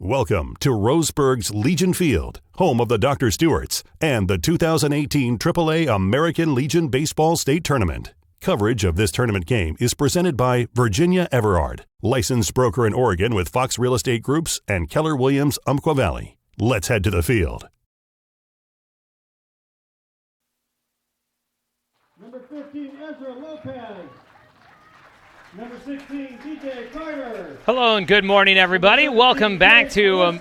Welcome to Roseburg's Legion Field, home of the Dr. Stewarts and the 2018 AAA American Legion Baseball State Tournament. Coverage of this tournament game is presented by Virginia Everard, licensed broker in Oregon with Fox Real Estate Groups and Keller Williams, Umpqua Valley. Let's head to the field. Number 15, Ezra Lopez. Number 16, DJ Carter. Hello and good morning, everybody. Welcome back to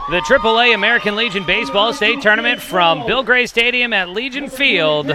the AAA American Legion Baseball State Tournament from Bill Gray Stadium at Legion Field.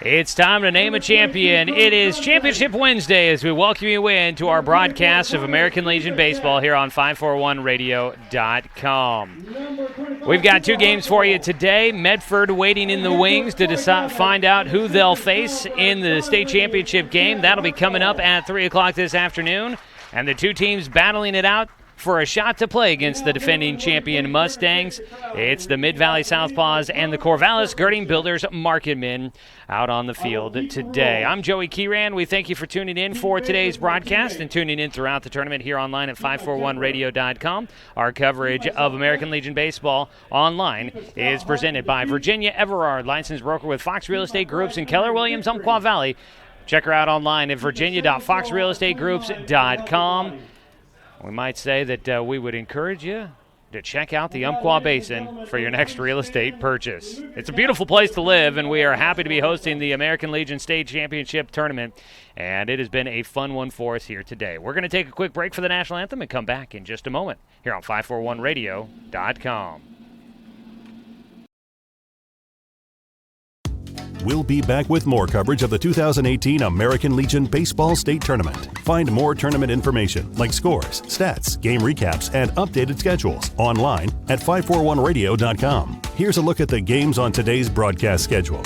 It's time to name a champion. It is Championship Wednesday as we welcome you into our broadcast of American Legion Baseball here on 541radio.com. We've got two games for you today. Medford waiting in the wings to find out who they'll face in the state championship game. That'll be coming up at 3 o'clock this afternoon. And the two teams battling it out for a shot to play against the defending champion Mustangs. It's the Mid-Valley SouthPaws and the Corvallis Girding Builders Marketmen out on the field today. I'm Joey Kieran. We thank you for tuning in for today's broadcast and tuning in throughout the tournament here online at 541radio.com. Our coverage of American Legion Baseball online is presented by Virginia Everard, licensed broker with Fox Real Estate Groups and Keller Williams, Umpqua Valley. Check her out online at virginia.foxrealestategroups.com. We might say that we would encourage you to check out the Umpqua Basin for your next real estate purchase. It's a beautiful place to live, and we are happy to be hosting the American Legion State Championship Tournament, and it has been a fun one for us here today. We're going to take a quick break for the national anthem and come back in just a moment here on 541radio.com. We'll be back with more coverage of the 2018 American Legion Baseball State Tournament. Find more tournament information like scores, stats, game recaps, and updated schedules online at 541radio.com. Here's a look at the games on today's broadcast schedule.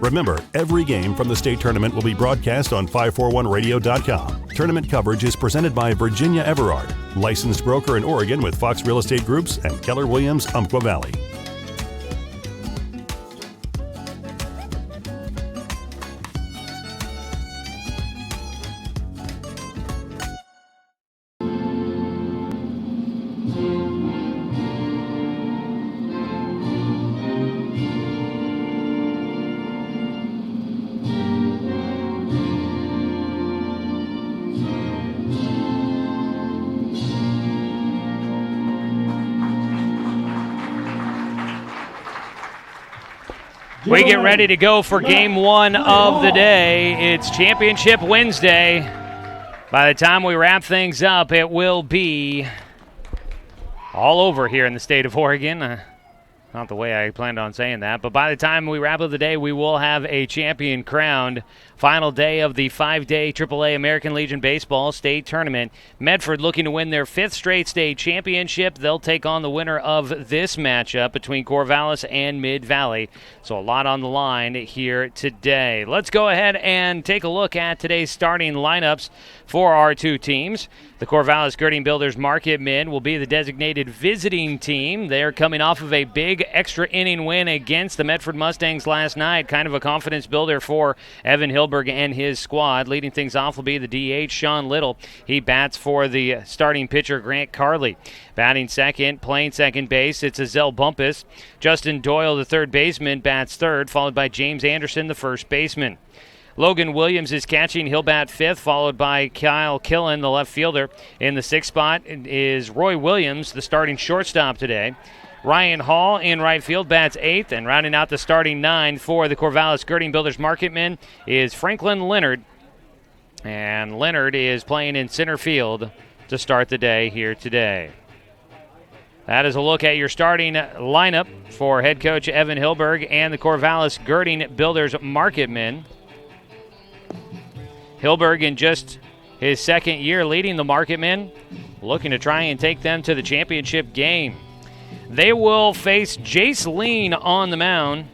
Remember, every game from the state tournament will be broadcast on 541radio.com. Tournament coverage is presented by Virginia Everard, licensed broker in Oregon with Fox Real Estate Groups and Keller Williams, Umpqua Valley. We get ready to go for game one of the day. It's Championship Wednesday. By the time we wrap things up, it will be all over here in the state of Oregon. Not the way I planned on saying that, but by the time we wrap up the day, we will have a champion crowned. Final day of the 5-day AAA American Legion Baseball State Tournament. Medford looking to win their 5th straight state championship. They'll take on the winner of this matchup between Corvallis and Mid-Valley. So a lot on the line here today. Let's go ahead and take a look at today's starting lineups for our two teams. The Corvallis Girding Builders Marketmen will be the designated visiting team. They're coming off of a big extra inning win against the Medford Mustangs last night. Kind of a confidence builder for Evan Hilberg and his squad. Leading things off will be the DH, Sean Little. He bats for the starting pitcher, Grant Carley. Batting second, playing second base, it's Azell Bumpus. Justin Doyle, the third baseman, bats third, followed by James Anderson, the first baseman. Logan Williams is catching. He'll bat fifth, followed by Kyle Killen, the left fielder. In the sixth spot is Roy Williams, the starting shortstop today. Ryan Hall in right field bats eighth, and rounding out the starting nine for the Corvallis Girding Builders Marketmen is Franklin Leonard. And Leonard is playing in center field to start the day here today. That is a look at your starting lineup for head coach Evan Hilberg and the Corvallis Girding Builders Marketmen. Hilberg in just his second year leading the Marketmen, looking to try and take them to the championship game. They will face Jace Lean on the mound.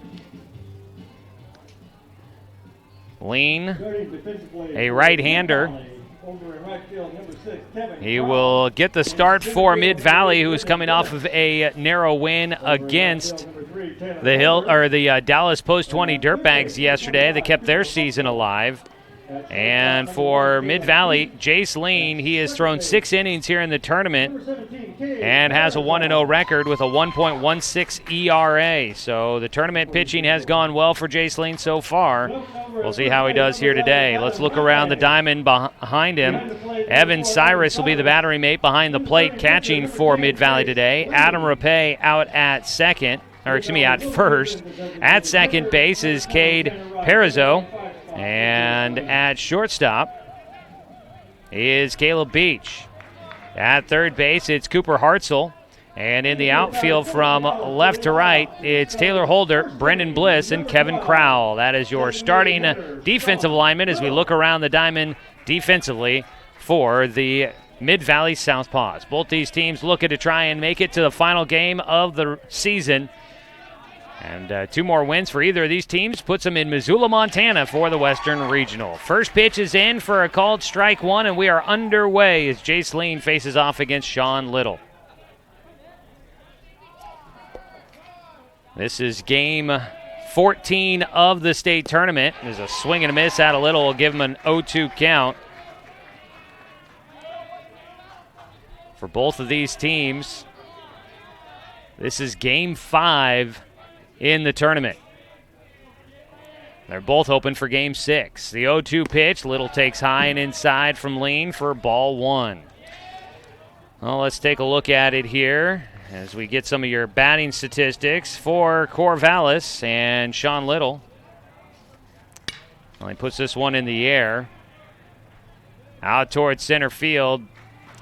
Lean, Starting defensively, a right-hander. over in right field, number 6, Kevin He Cross. will get the start for Mid-Valley, who is coming off of a narrow win against the Dallas Post 20 Dirtbags yesterday. They kept their season alive. And for Mid-Valley, Jace Lean, he has thrown 6 innings here in the tournament and has a 1-0 record with a 1.16 ERA. So the tournament pitching has gone well for Jace Lean so far. We'll see how he does here today. Let's look around the diamond behind him. Evan Cyrus will be the battery mate behind the plate catching for Mid-Valley today. Adam Rapay out at at first. At second base is Cade Perizzo. And at shortstop is Caleb Beach. At third base, it's Cooper Hartzell. And in the outfield from left to right, it's Taylor Holder, Brendan Bliss, and Kevin Crowell. That is your starting defensive alignment as we look around the diamond defensively for the Mid-Valley SouthPaws. Both these teams looking to try and make it to the final game of the season. And 2 more wins for either of these teams puts them in Missoula, Montana for the Western Regional. First pitch is in for a called strike 1, and we are underway as Jace Lean faces off against Sean Little. This is game 14 of the state tournament. There's a swing and a miss out of Little. We'll give him an 0-2 count. For both of these teams, this is game 5 in the tournament. They're both open for game 6. The 0-2 pitch, Little takes high and inside from Lean for ball 1. Well, let's take a look at it here as we get some of your batting statistics for Corvallis and Sean Little. Well, he puts this one in the air, out towards center field,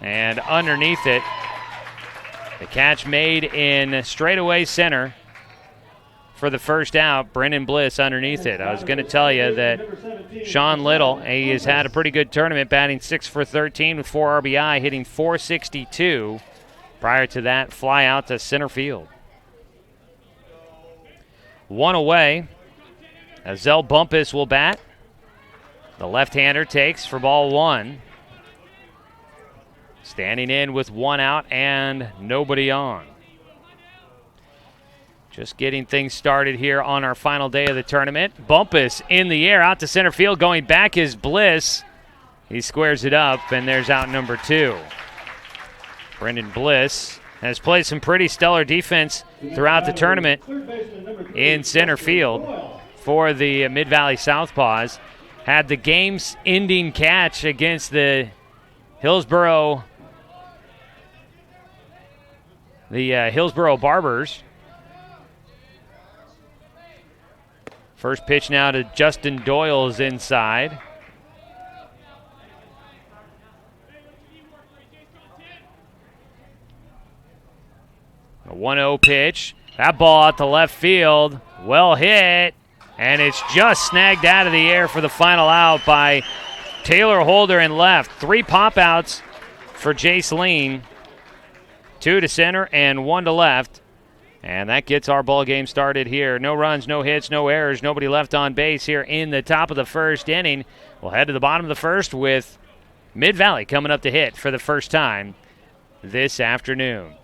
and underneath it. The catch made in straightaway center for the first out. Brendan Bliss underneath it. I was going to tell you that Sean Little, he has had a pretty good tournament, batting 6 for 13 with 4 RBI, hitting .462. Prior to that, fly out to center field. 1 away. Azel Bumpus will bat. The left-hander takes for ball 1. Standing in with 1 out and nobody on. Just getting things started here on our final day of the tournament. Bumpus in the air, out to center field. Going back is Bliss. He squares it up, and there's out number 2. Brendan Bliss has played some pretty stellar defense throughout the tournament in center field for the Mid-Valley SouthPaws. Had the game's ending catch against the Hillsboro Barbers. First pitch now to Justin Doyle's inside. A 1-0 pitch. That ball out to left field. Well hit. And it's just snagged out of the air for the final out by Taylor Holder in left. 3 pop-outs for Jace Lean. 2 to center and 1 to left. And that gets our ball game started here. No runs, no hits, no errors, nobody left on base here in the top of the first inning. We'll head to the bottom of the first with Mid-Valley coming up to hit for the first time this afternoon.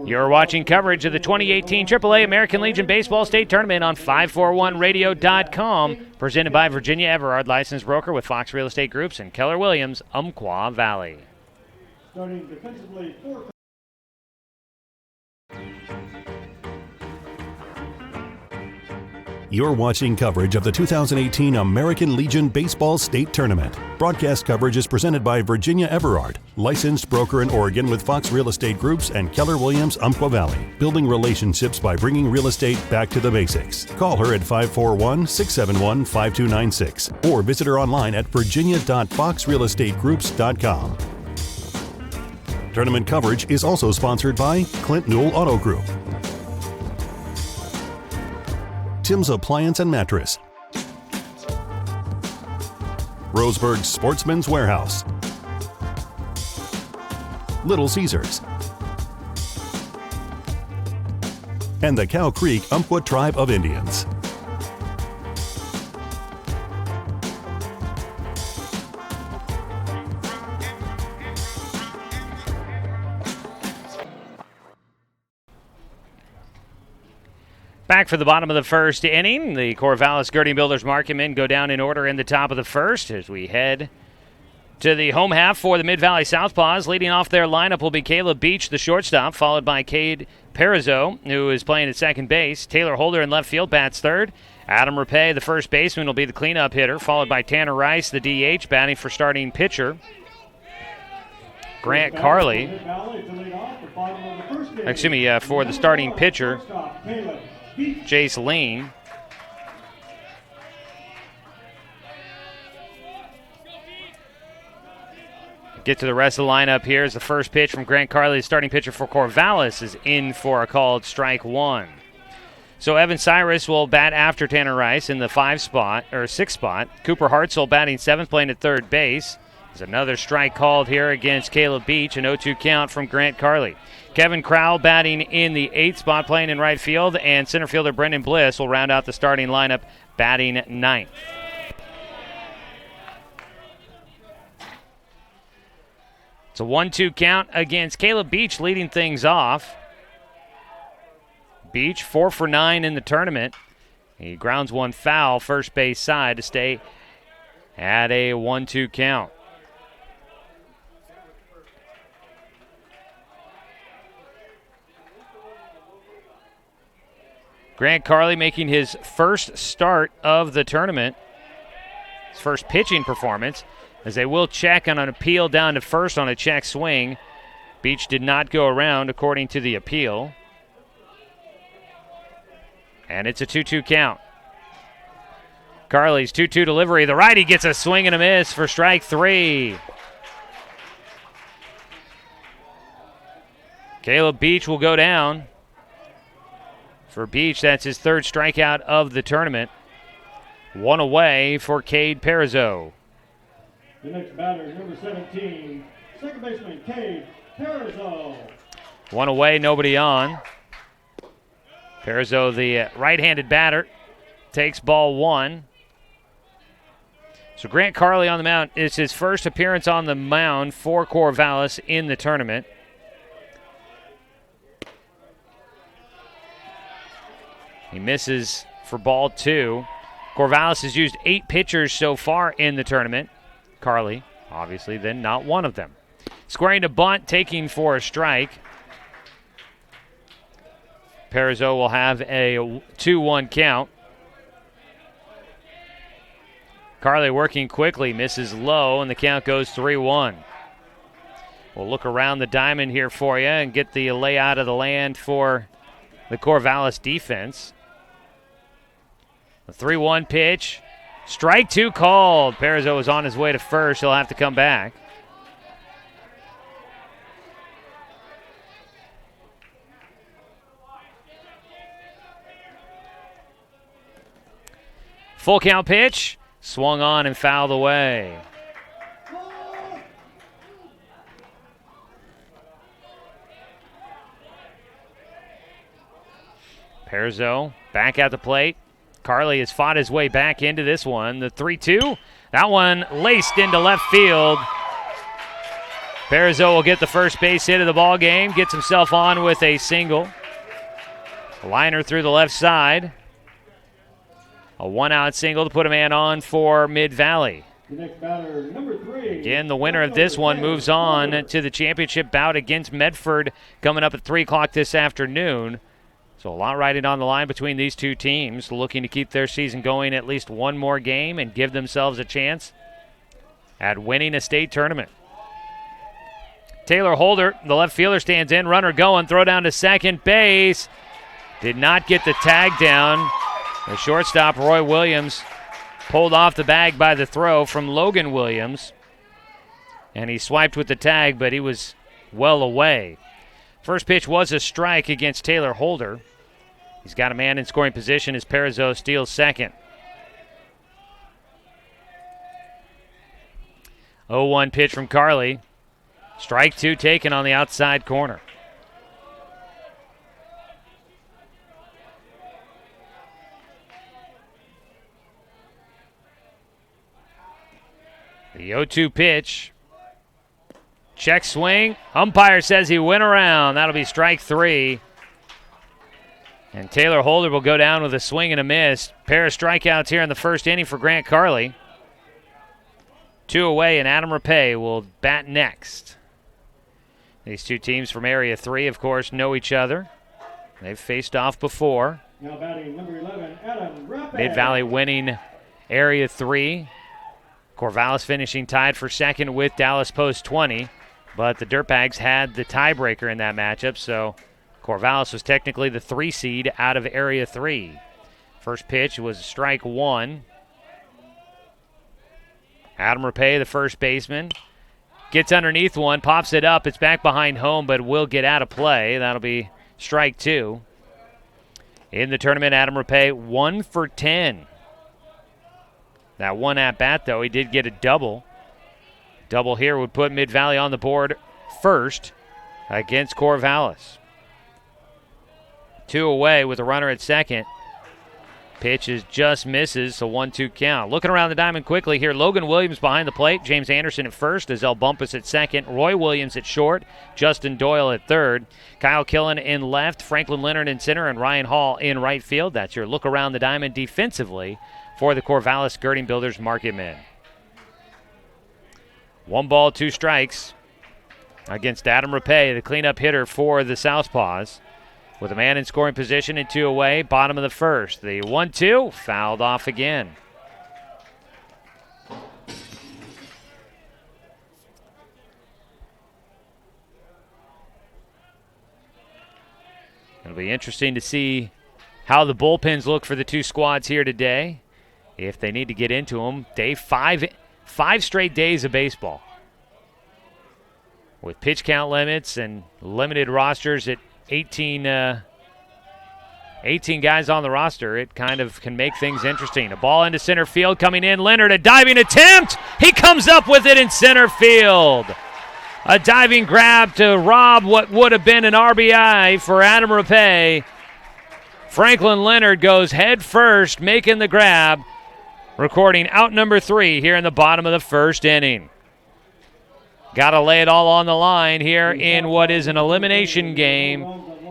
You're watching coverage of the 2018 AAA American Legion Baseball State Tournament on 541radio.com, presented by Virginia Everard, licensed broker with Fox Real Estate Groups and Keller Williams, Umpqua Valley. Starting defensively for You're watching coverage of the 2018 American Legion Baseball State Tournament. Broadcast coverage is presented by Virginia Everard, licensed broker in Oregon with Fox Real Estate Groups and Keller Williams, Umpqua Valley. Building relationships by bringing real estate back to the basics. Call her at 541-671-5296 or visit her online at virginia.foxrealestategroups.com. Tournament coverage is also sponsored by Clint Newell Auto Group, Tim's Appliance and Mattress, Roseburg Sportsman's Warehouse, Little Caesars, and the Cow Creek Umpqua Tribe of Indians. Back for the bottom of the first inning. The Corvallis Girding Builders Marketmen go down in order in the top of the first as we head to the home half for the Mid-Valley Southpaws. Leading off their lineup will be Caleb Beach, the shortstop, followed by Cade Perizzo, who is playing at second base. Taylor Holder in left field bats third. Adam Rapay, the first baseman, will be the cleanup hitter, followed by Tanner Rice, the DH, batting for starting pitcher. Grant Carley, for the starting pitcher, Jace Lean. Get to the rest of the lineup here as the first pitch from Grant Carley, the starting pitcher for Corvallis, is in for a called strike one. So Evan Cyrus will bat after Tanner Rice in the 6th spot. Cooper Hartzell batting 7th, playing at third base. There's another strike called here against Caleb Beach, an 0-2 count from Grant Carley. Kevin Crowell batting in the 8th spot, playing in right field, and center fielder Brendan Bliss will round out the starting lineup, batting 9th. It's a 1-2 count against Caleb Beach, leading things off. Beach 4 for 9 in the tournament. He grounds one foul first base side to stay at a 1-2 count. Grant Carley making his first start of the tournament, his first pitching performance, as they will check on an appeal down to first on a check swing. Beach did not go around according to the appeal. And it's a 2-2 count. Carley's 2-2 delivery. The righty gets a swing and a miss for strike three. Caleb Beach will go down. For Beach, that's his third strikeout of the tournament. One away for Cade Perizzo. The next batter is number 17, second baseman Cade Perizzo. One away, nobody on. Perizzo, the right-handed batter, takes ball one. So Grant Carley on the mound. It's his first appearance on the mound for Corvallis in the tournament. He misses for ball two. Corvallis has used 8 pitchers so far in the tournament. Carley, obviously, then not one of them. Squaring to bunt, taking for a strike. Perizzo will have a 2-1 count. Carley working quickly, misses low, and the count goes 3-1. We'll look around the diamond here for you and get the layout of the land for the Corvallis defense. A 3-1 pitch. Strike two called. Perizzo is on his way to first. He'll have to come back. Full count pitch. Swung on and fouled away. Perizzo back at the plate. Carley has fought his way back into this one. The 3-2. That one laced into left field. Perizzo will get the first base hit of the ball game. Gets himself on with a single. A liner through the left side. A 1-out single to put a man on for Mid-Valley. The next batter, number 3. Again, the winner of this one moves on to the championship bout against Medford coming up at 3 o'clock this afternoon. So a lot riding on the line between these two teams, looking to keep their season going at least one more game and give themselves a chance at winning a state tournament. Taylor Holder, the left fielder, stands in, runner going, throw down to second base. Did not get the tag down. The shortstop, Roy Williams, pulled off the bag by the throw from Logan Williams. And he swiped with the tag, but he was well away. First pitch was a strike against Taylor Holder. He's got a man in scoring position as Perizzo steals second. 0-1 pitch from Carley. Strike two taken on the outside corner. The 0-2 pitch. Check swing. Umpire says he went around. That'll be strike three. And Taylor Holder will go down with a swing and a miss. Pair of strikeouts here in the first inning for Grant Carley. 2 away, and Adam Rapay will bat next. These two teams from Area 3, of course, know each other. They've faced off before. Now batting number 11, Adam Rapay. Mid-Valley winning Area 3. Corvallis finishing tied for second with Dallas Post 20. But the Dirtbags had the tiebreaker in that matchup, so Corvallis was technically the 3 seed out of Area 3. First pitch was strike 1. Adam Rapay, the first baseman, gets underneath one, pops it up. It's back behind home, but will get out of play. That'll be strike 2. In the tournament, Adam Rapay 1 for 10. That one at bat, though, he did get a double. Double here would put Mid-Valley on the board first against Corvallis. 2 away with a runner at second. Pitch is just misses, so 1-2 count. Looking around the diamond quickly here, Logan Williams behind the plate, James Anderson at first, Azell Bumpus at second, Roy Williams at short, Justin Doyle at third, Kyle Killen in left, Franklin Leonard in center, and Ryan Hall in right field. That's your look around the diamond defensively for the Corvallis Girding Builders Marketmen. 1 ball, 2 strikes against Adam Rapay, the cleanup hitter for the Southpaws. With a man in scoring position and 2 away, bottom of the first. The 1-2 fouled off again. It'll be interesting to see how the bullpens look for the two squads here today. If they need to get into them. Day 5 straight days of baseball. With pitch count limits and limited rosters at 18 guys on the roster, it kind of can make things interesting. A ball into center field coming in. Leonard, a diving attempt. He comes up with it in center field. A diving grab to rob what would have been an RBI for Adam Rapay. Franklin Leonard goes head first, making the grab, recording out number 3 here in the bottom of the first inning. Got to lay it all on the line here in what is an elimination game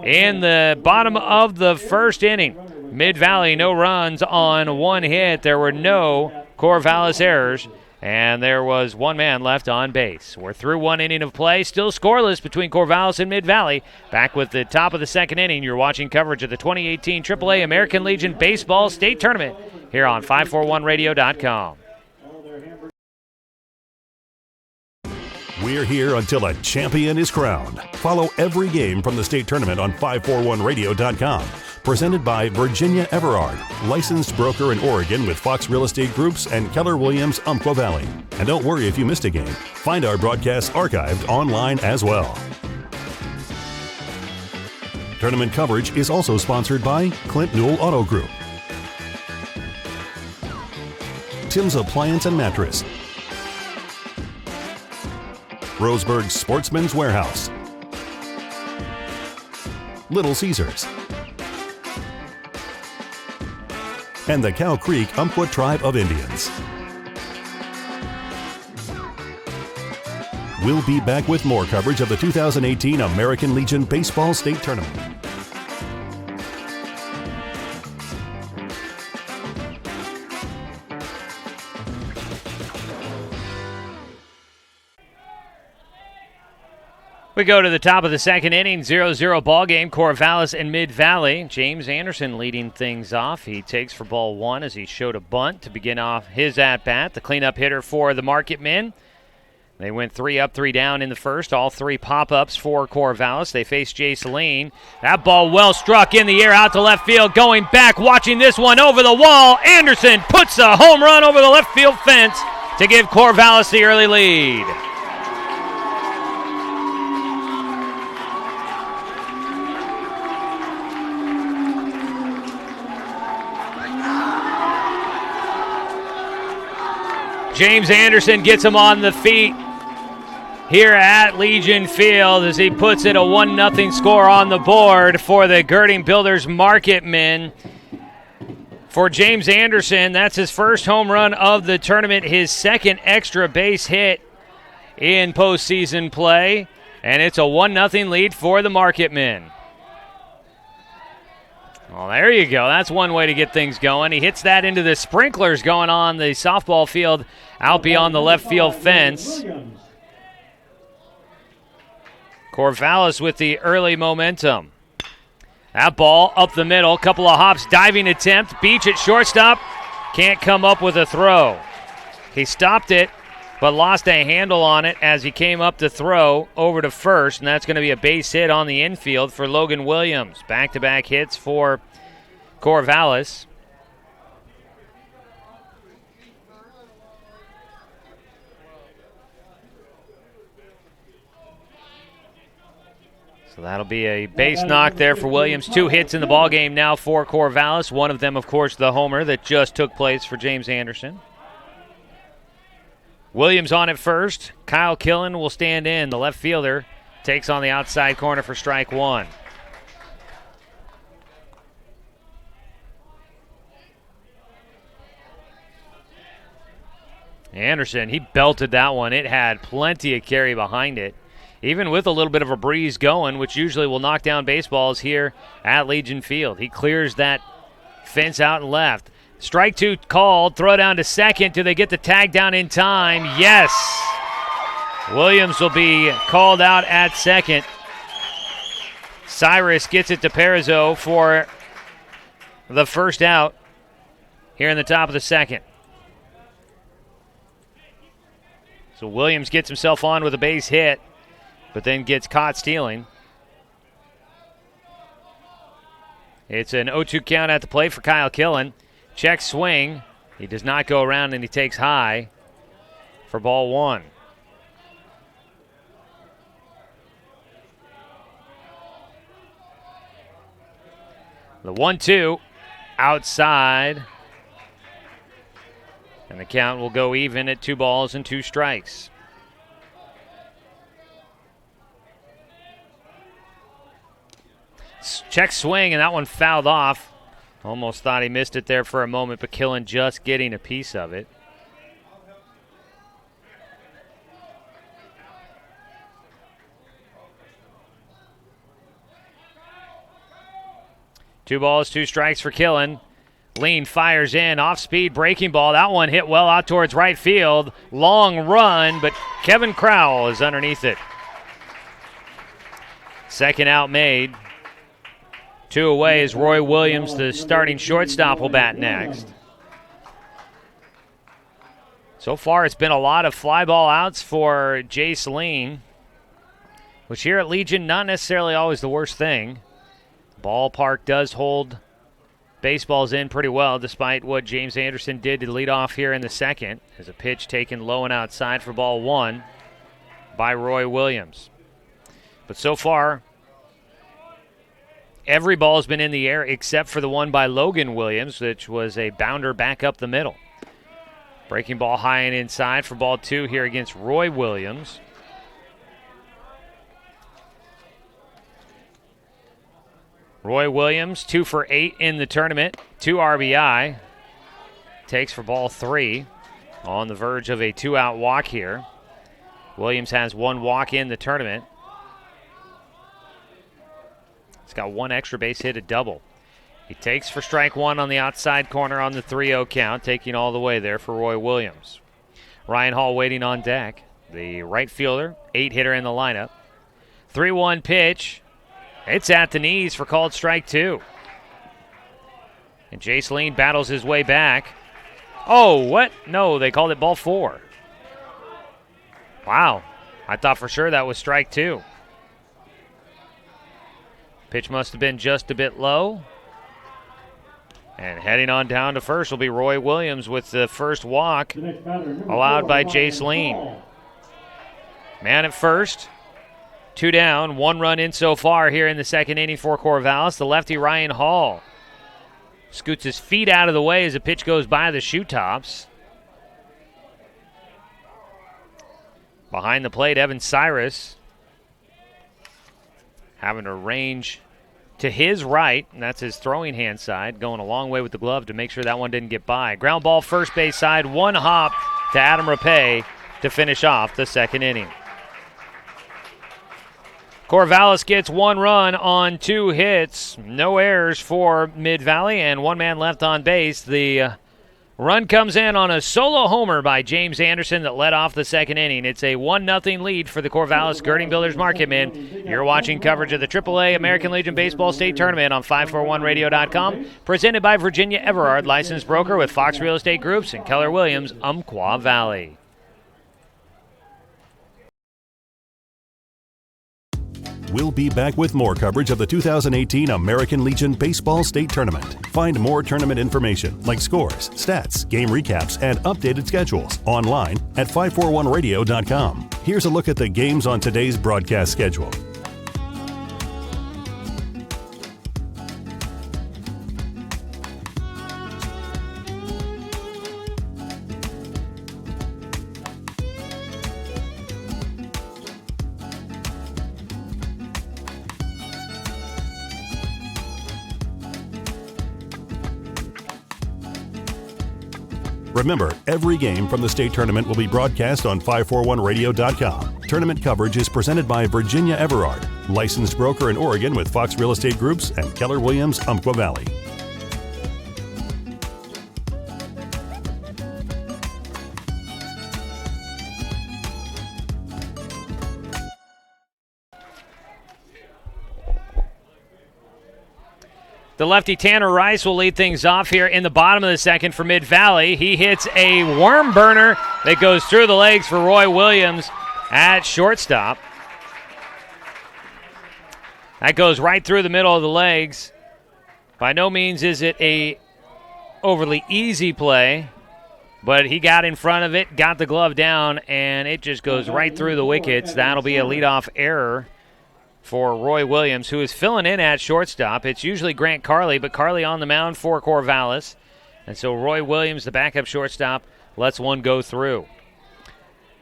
in the bottom of the first inning. Mid-Valley, no runs on 1 hit. There were no Corvallis errors, and there was 1 man left on base. We're through 1 inning of play, still scoreless between Corvallis and Mid-Valley. Back with the top of the second inning, you're watching coverage of the 2018 AAA American Legion Baseball State Tournament here on 541radio.com. We're here until a champion is crowned. Follow every game from the state tournament on 541radio.com. Presented by Virginia Everard, licensed broker in Oregon with Fox Real Estate Groups and Keller Williams, Umpqua Valley. And don't worry if you missed a game. Find our broadcasts archived online as well. Tournament coverage is also sponsored by Clint Newell Auto Group, Tim's Appliance and Mattress, Roseburg Sportsman's Warehouse, Little Caesars, and the Cow Creek Umpqua Tribe of Indians. We'll be back with more coverage of the 2018 American Legion Baseball State Tournament. We go to the top of the second inning, 0-0 ball game, Corvallis and Mid-Valley. James Anderson leading things off. He takes for ball 1 as he showed a bunt to begin off his at-bat. The cleanup hitter for the Marketmen. They went 3 up, 3 down in the first. All 3 pop-ups for Corvallis. They face Jay Saline. That ball well struck in the air out to left field. Going back, watching this one over the wall. Anderson puts a home run over the left field fence to give Corvallis the early lead. James Anderson gets him on the feet here at Legion Field as he puts it a 1-0 score on the board for the Girding Builders Marketmen. For James Anderson, that's his first home run of the tournament, his second extra base hit in postseason play, and it's a 1-0 lead for the Marketmen. Well, there you go. That's one way to get things going. He hits that into the sprinklers going on the softball field out beyond the left field fence. Corvallis with the early momentum. That ball up the middle, couple of hops, diving attempt. Beach at shortstop, can't come up with a throw. He stopped it, but lost a handle on it as he came up to throw over to first, and that's going to be a base hit on the infield for Logan Williams. Back-to-back hits for Corvallis. So that'll be a base knock there for Williams. 2 hits in the ballgame now for Corvallis. One of them, of course, the homer that just took place for James Anderson. Williams on at first. Kyle Killen will stand in. The left fielder takes on the outside corner for strike 1. Anderson, he belted that one. It had plenty of carry behind it, even with a little bit of a breeze going, which usually will knock down baseballs here at Legion Field. He clears that fence out and left. Strike 2 called. Throw down to second. Do they get the tag down in time? Yes. Williams will be called out at second. Cyrus gets it to Parizeau for the first out here in the top of the second. So Williams gets himself on with a base hit, but then gets caught stealing. It's an 0-2 count at the plate for Kyle Killen. Check swing. He does not go around, and he takes high for ball 1. The 1-2 outside. And the count will go even at 2 balls and 2 strikes. Check swing, and that one fouled off. Almost thought he missed it there for a moment, but Killen just getting a piece of it. Two balls, 2 strikes for Killen. Lean fires in, off-speed breaking ball. That one hit well out towards right field. Long run, but Kevin Crowell is underneath it. Second out made. 2 away as Roy Williams, the starting shortstop, will bat next. So far, it's been a lot of fly ball outs for Jace Lean, which here at Legion, not necessarily always the worst thing. Ballpark does hold baseballs in pretty well, despite what James Anderson did to lead off here in the second. There's a pitch taken low and outside for ball 1 by Roy Williams. But so far, every ball's been in the air except for the one by Logan Williams, which was a bounder back up the middle. Breaking ball high and inside for ball 2 here against Roy Williams. Roy Williams, 2 for 8 in the tournament, 2 RBI. Takes for ball 3. On the verge of a 2-out walk here. Williams has 1 walk in the tournament. He's got 1 extra base hit, a double. He takes for strike 1 on the outside corner on the 3-0 count, taking all the way there for Roy Williams. Ryan Hall waiting on deck. The right fielder, 8-hitter in the lineup. 3-1 pitch. It's at the knees for called strike 2. And Jace Lean battles his way back. Oh, what? No, they called it ball 4. Wow. I thought for sure that was strike 2. Pitch must have been just a bit low. And heading on down to first will be Roy Williams with the first walk allowed by Jace Lean. Man at first. 2 down, 1 run in so far here in the second inning for Corvallis. The lefty Ryan Hall scoots his feet out of the way as the pitch goes by the shoe tops. Behind the plate, Evan Cyrus having to range to his right, and that's his throwing hand side, going a long way with the glove to make sure that one didn't get by. Ground ball first base side, 1 hop to Adam Rapay to finish off the second inning. Corvallis gets 1 run on 2 hits. No errors for Mid-Valley, and 1 man left on base. The run comes in on a solo homer by James Anderson that led off the second inning. It's a 1-0 lead for the Corvallis Girding Builders Marketmen. You're watching coverage of the AAA American Legion Baseball State Tournament on 541radio.com. Presented by Virginia Everard, licensed broker with Fox Real Estate Groups and Keller Williams, Umpqua Valley. We'll be back with more coverage of the 2018 American Legion Baseball State Tournament. Find more tournament information like scores, stats, game recaps, and updated schedules online at 541radio.com. Here's a look at the games on today's broadcast schedule. Remember, every game from the state tournament will be broadcast on 541radio.com. Tournament coverage is presented by Virginia Everard, licensed broker in Oregon with Fox Real Estate Groups and Keller Williams, Umpqua Valley. The lefty Tanner Rice will lead things off here in the bottom of the second for Mid-Valley. He hits a worm burner that goes through the legs for Roy Williams at shortstop. That goes right through the middle of the legs. By no means is it a overly easy play, but he got in front of it, got the glove down, and it just goes right through the wickets. That'll be a leadoff error for Roy Williams, who is filling in at shortstop. It's usually Grant Carley, but Carley on the mound for Corvallis. And so Roy Williams, the backup shortstop, lets one go through.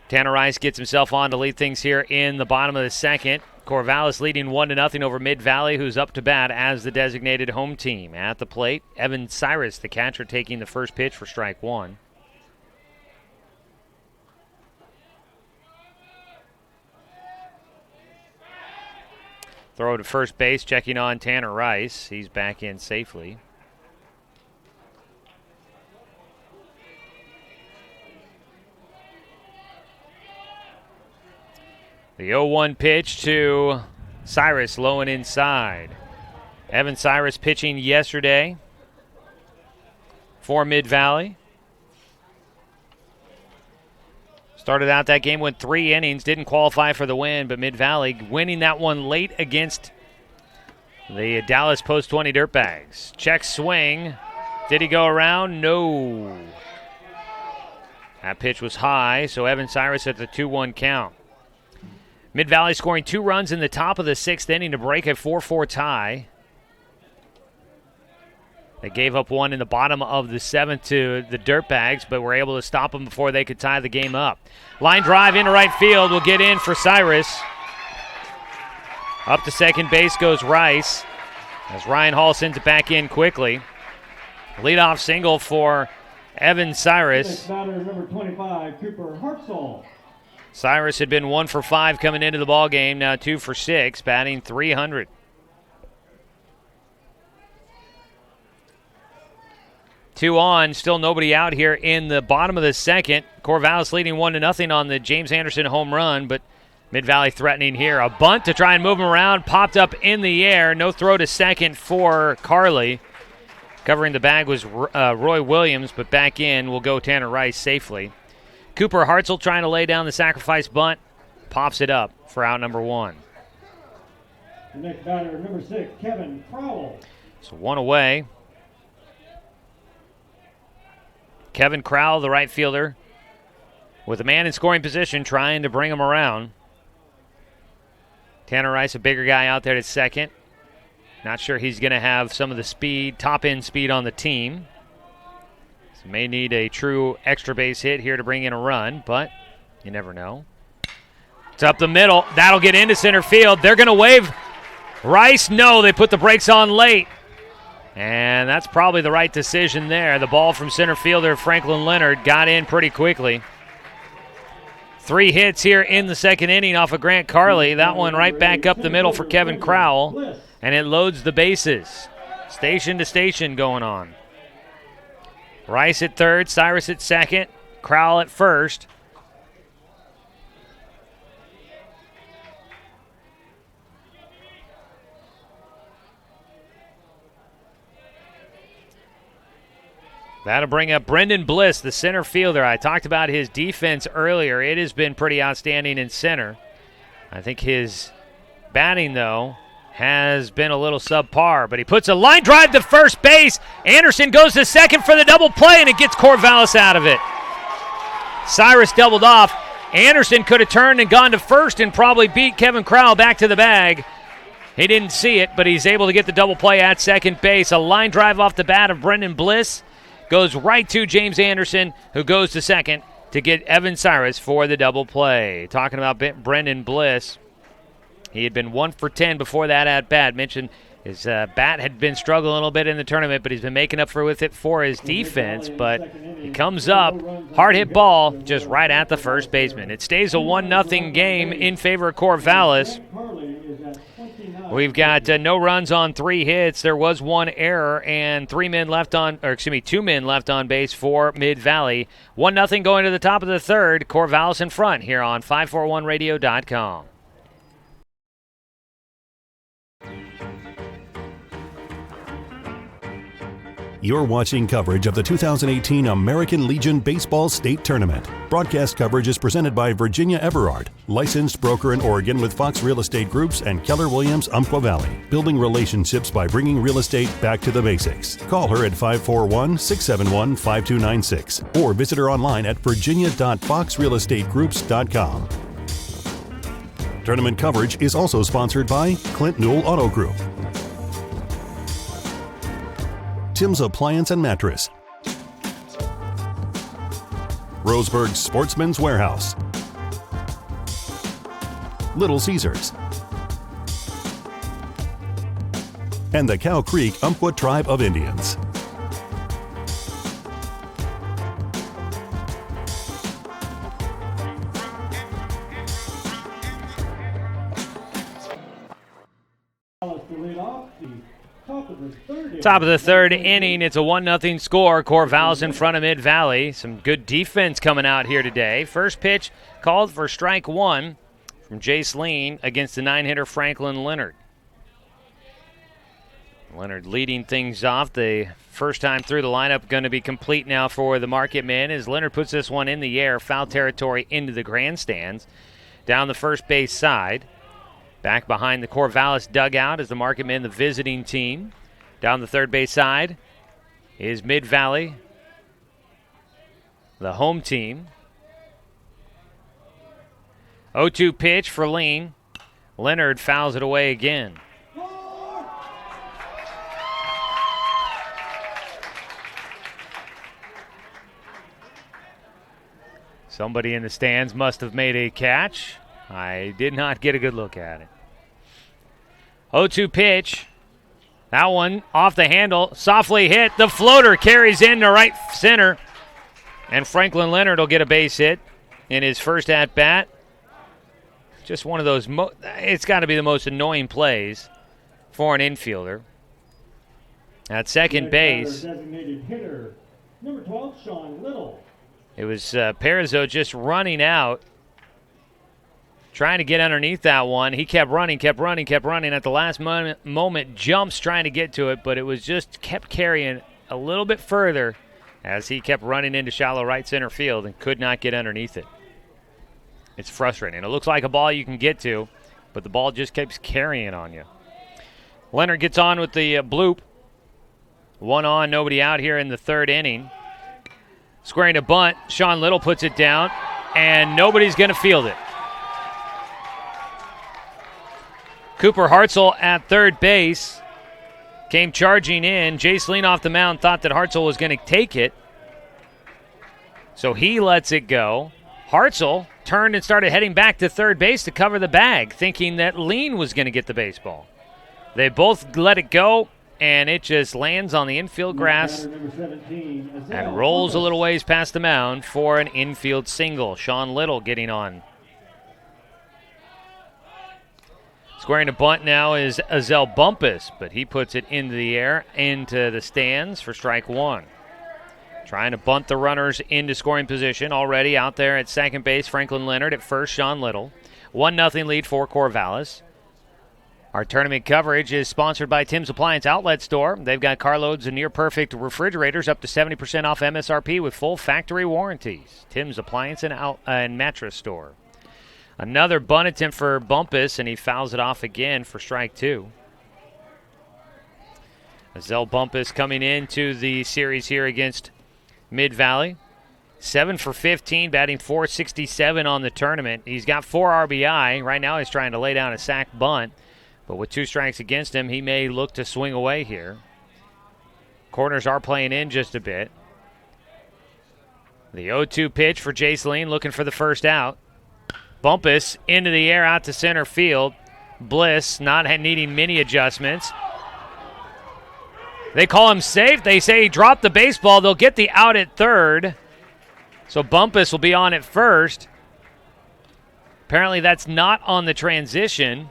Tanner Rice gets himself on to lead things here in the bottom of the second. Corvallis leading 1-0 over Mid-Valley, who's up to bat as the designated home team. At the plate, Evan Cyrus, the catcher, taking the first pitch for strike one. Throw to first base, checking on Tanner Rice. He's back in safely. The 0-1 pitch to Cyrus, low and inside. Evan Cyrus pitching yesterday for Mid-Valley. Started out that game, went 3 innings, didn't qualify for the win, but Mid-Valley winning that one late against the Dallas Post 20 Dirtbags. Check swing. Did he go around? No. That pitch was high, so Evan Cyrus at the 2-1 count. Mid-Valley scoring 2 runs in the top of the 6th inning to break a 4-4 tie. They gave up one in the bottom of the 7th to the Dirtbags, but were able to stop them before they could tie the game up. Line drive into right field will get in for Cyrus. Up to second base goes Rice as Ryan Hall sends it back in quickly. Leadoff single for Evan Cyrus. Next batter, number 25, Cooper Hartzell. Cyrus had been 1 for 5 coming into the ball game, now 2 for 6, batting .300. Two on, still nobody out here in the bottom of the second. Corvallis leading 1-0 on the James Anderson home run, but Mid-Valley threatening here. A bunt to try and move him around, popped up in the air. No throw to second for Carley. Covering the bag was Roy Williams, but back in will go Tanner Rice safely. Cooper Hartzell trying to lay down the sacrifice bunt, pops it up for out number 1. The next batter, number 6, Kevin Crowell. So 1 away. Kevin Crowell, the right fielder, with a man in scoring position trying to bring him around. Tanner Rice, a bigger guy out there at second. Not sure he's going to have some of the speed, top-end speed on the team. So may need a true extra base hit here to bring in a run, but you never know. It's up the middle. That'll get into center field. They're going to wave Rice. No, they put the brakes on late. And that's probably the right decision there. The ball from center fielder Franklin Leonard got in pretty quickly. 3 hits here in the second inning off of Grant Carley. That one right back up the middle for Kevin Crowell, and it loads the bases. Station to station going on. Rice at third, Cyrus at second, Crowell at first. That'll bring up Brendan Bliss, the center fielder. I talked about his defense earlier. It has been pretty outstanding in center. I think his batting, though, has been a little subpar, but he puts a line drive to first base. Anderson goes to second for the double play, and it gets Corvallis out of it. Cyrus doubled off. Anderson could have turned and gone to first and probably beat Kevin Crowell back to the bag. He didn't see it, but he's able to get the double play at second base. A line drive off the bat of Brendan Bliss goes right to James Anderson, who goes to second to get Evan Cyrus for the double play. Talking about Brendan Bliss, he had been 1 for 10 before that at bat. Mentioned his bat had been struggling a little bit in the tournament, but he's been making up with it for his defense. But he comes up, hard hit ball, just right at the first baseman. It stays a 1-0 game in favor of Corvallis. We've got no runs on 3 hits. There was 1 error and 2 men left on base for Mid-Valley. 1-0 going to the top of the third. Corvallis in front here on 541radio.com. You're watching coverage of the 2018 American Legion Baseball State Tournament. Broadcast coverage is presented by Virginia Everard, licensed broker in Oregon with Fox Real Estate Groups and Keller Williams Umpqua Valley, building relationships by bringing real estate back to the basics. Call her at 541-671-5296 or visit her online at virginia.foxrealestategroups.com. Tournament coverage is also sponsored by Clint Newell Auto Group, Tim's Appliance and Mattress, Roseburg Sportsman's Warehouse, Little Caesars, and the Cow Creek Umpqua Tribe of Indians. Top of the third inning, it's a 1-0 score. Corvallis in front of Mid-Valley. Some good defense coming out here today. First pitch called for strike 1 from Jace Lean against the 9-hitter Franklin Leonard. Leonard leading things off. The first time through the lineup going to be complete now for the Marketmen as Leonard puts this one in the air, foul territory into the grandstands. Down the first base side. Back behind the Corvallis dugout is the Marketmen, the visiting team. Down the third base side is Mid-Valley, the home team. 0-2 pitch for Lean. Leonard fouls it away again. Somebody in the stands must have made a catch. I did not get a good look at it. 0-2 pitch. That one off the handle, softly hit. The floater carries in to right center. And Franklin Leonard will get a base hit in his first at-bat. Just one of those, it's got to be the most annoying plays for an infielder. At second base, designated hitter, number 12, Sean Little. It was Perizzo just running out, trying to get underneath that one. He kept running. At the last moment, jumps trying to get to it, but it was just kept carrying a little bit further as he kept running into shallow right center field and could not get underneath it. It's frustrating. It looks like a ball you can get to, but the ball just keeps carrying on you. Leonard gets on with the bloop. 1 on, nobody out here in the third inning. Squaring a bunt, Sean Little puts it down, and nobody's going to field it. Cooper Hartzell at third base came charging in. Jace Lean off the mound thought that Hartzell was going to take it, so he lets it go. Hartzell turned and started heading back to third base to cover the bag, thinking that Lean was going to get the baseball. They both let it go. and it just lands on the infield grass Number 17, and rolls a little ways past the mound for an infield single. Sean Little getting on. Squaring a bunt now is Azel Bumpus, but he puts it into the air, into the stands for strike one. Trying to bunt the runners into scoring position. Already out there at second base, Franklin Leonard. At first, Sean Little. 1-0 lead for Corvallis. Our tournament coverage is sponsored by Tim's Appliance Outlet Store. They've got carloads of near-perfect refrigerators up to 70% off MSRP with full factory warranties. Tim's Appliance and Mattress Store. Another bunt attempt for Bumpus, and he fouls it off again for strike two. Azel Bumpus coming into the series here against Mid-Valley. 7 for 15, batting .467 on the tournament. He's got 4 RBI. Right now he's trying to lay down a sac bunt, but with 2 strikes against him, he may look to swing away here. Corners are playing in just a bit. The 0-2 pitch for Jace Lean, looking for the first out. Bumpus into the air out to center field. Bliss not needing many adjustments. They call him safe. They say he dropped the baseball. They'll get the out at third. So Bumpus will be on at first. Apparently that's not on the transition.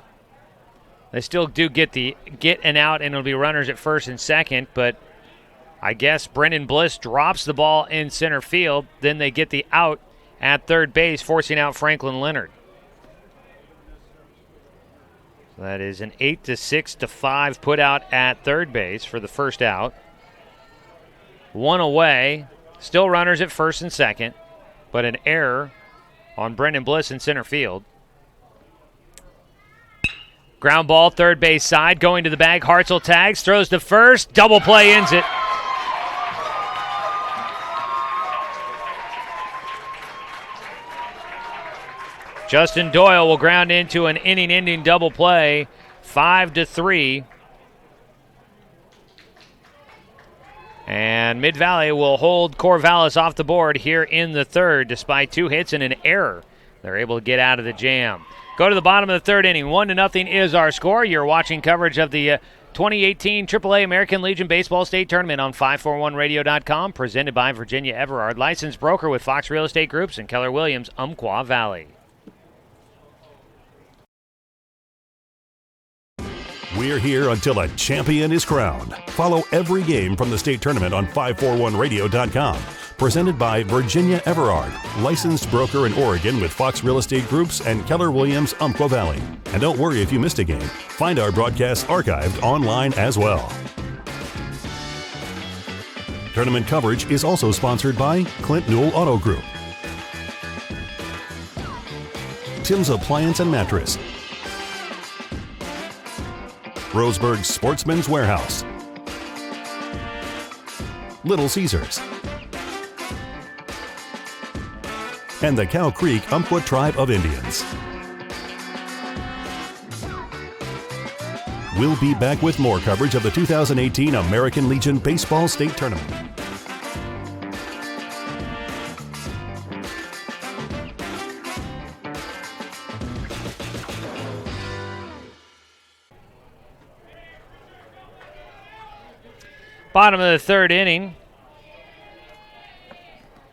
They still do get an out, and it'll be runners at first and second, but I guess Brendan Bliss drops the ball in center field. Then they get the out at third base, forcing out Franklin Leonard. So that is an 8-6-5 put out at third base for the first out. 1 away. Still runners at first and second, but an error on Brendan Bliss in center field. Ground ball, third base side, going to the bag. Hartzell tags, throws to first. Double play ends it. Justin Doyle will ground into an inning-ending double play, 5-3. And Mid-Valley will hold Corvallis off the board here in the third. Despite 2 hits and an error, they're able to get out of the jam. Go to the bottom of the third inning. 1-0 is our score. You're watching coverage of the 2018 AAA American Legion Baseball State Tournament on 541radio.com, presented by Virginia Everard, licensed broker with Fox Real Estate Groups and Keller Williams, Umpqua Valley. We're here until a champion is crowned. Follow every game from the state tournament on 541radio.com. Presented by Virginia Everard, licensed broker in Oregon with Fox Real Estate Groups and Keller Williams, Umpqua Valley. And don't worry if you missed a game. Find our broadcasts archived online as well. Tournament coverage is also sponsored by Clint Newell Auto Group, Tim's Appliance and Mattress, Roseburg Sportsman's Warehouse, Little Caesars, and the Cow Creek Umpqua Tribe of Indians. We'll be back with more coverage of the 2018 American Legion Baseball State Tournament. Bottom of the third inning.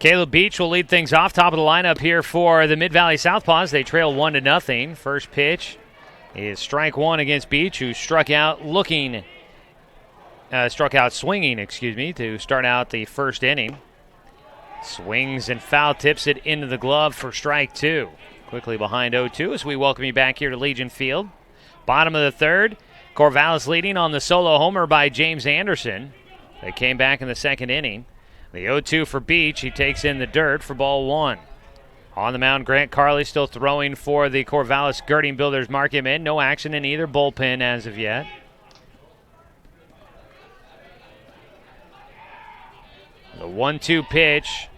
Caleb Beach will lead things off. Top of the lineup here for the Mid-Valley SouthPaws. They trail 1-0. First pitch is strike one against Beach, who struck out swinging, to start out the first inning. Swings and foul tips it into the glove for strike two. Quickly behind 0-2 as we welcome you back here to Legion Field. Bottom of the third. Corvallis leading on the solo homer by James Anderson. They came back in the second inning. The 0-2 for Beach. He takes in the dirt for ball one. On the mound, Grant Carley still throwing for the Corvallis Girding Builders Marketmen. No action in either bullpen as of yet. The 1-2 pitch.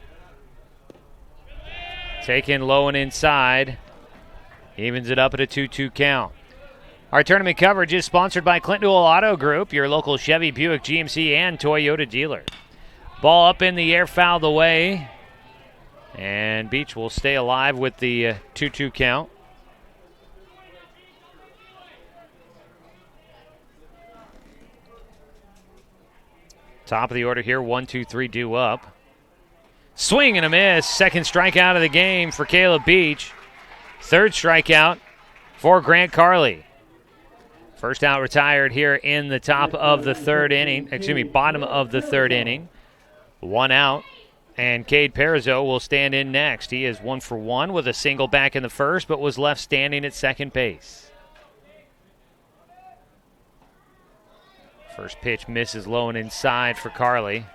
Taken low and inside. Evens it up at a 2-2 count. Our tournament coverage is sponsored by Clint Newell Auto Group, your local Chevy, Buick, GMC, and Toyota dealer. Ball up in the air, fouled away. And Beach will stay alive with the 2-2 count. Top of the order here, 1-2-3 due up. Swing and a miss. Second strikeout of the game for Caleb Beach. Third strikeout for Grant Carley. First out retired here in the top of the third inning. Bottom of the third inning. One out. And Cade Parizeau will stand in next. He is 1 for 1 with a single back in the first, but was left standing at second base. First pitch misses low and inside for Carley.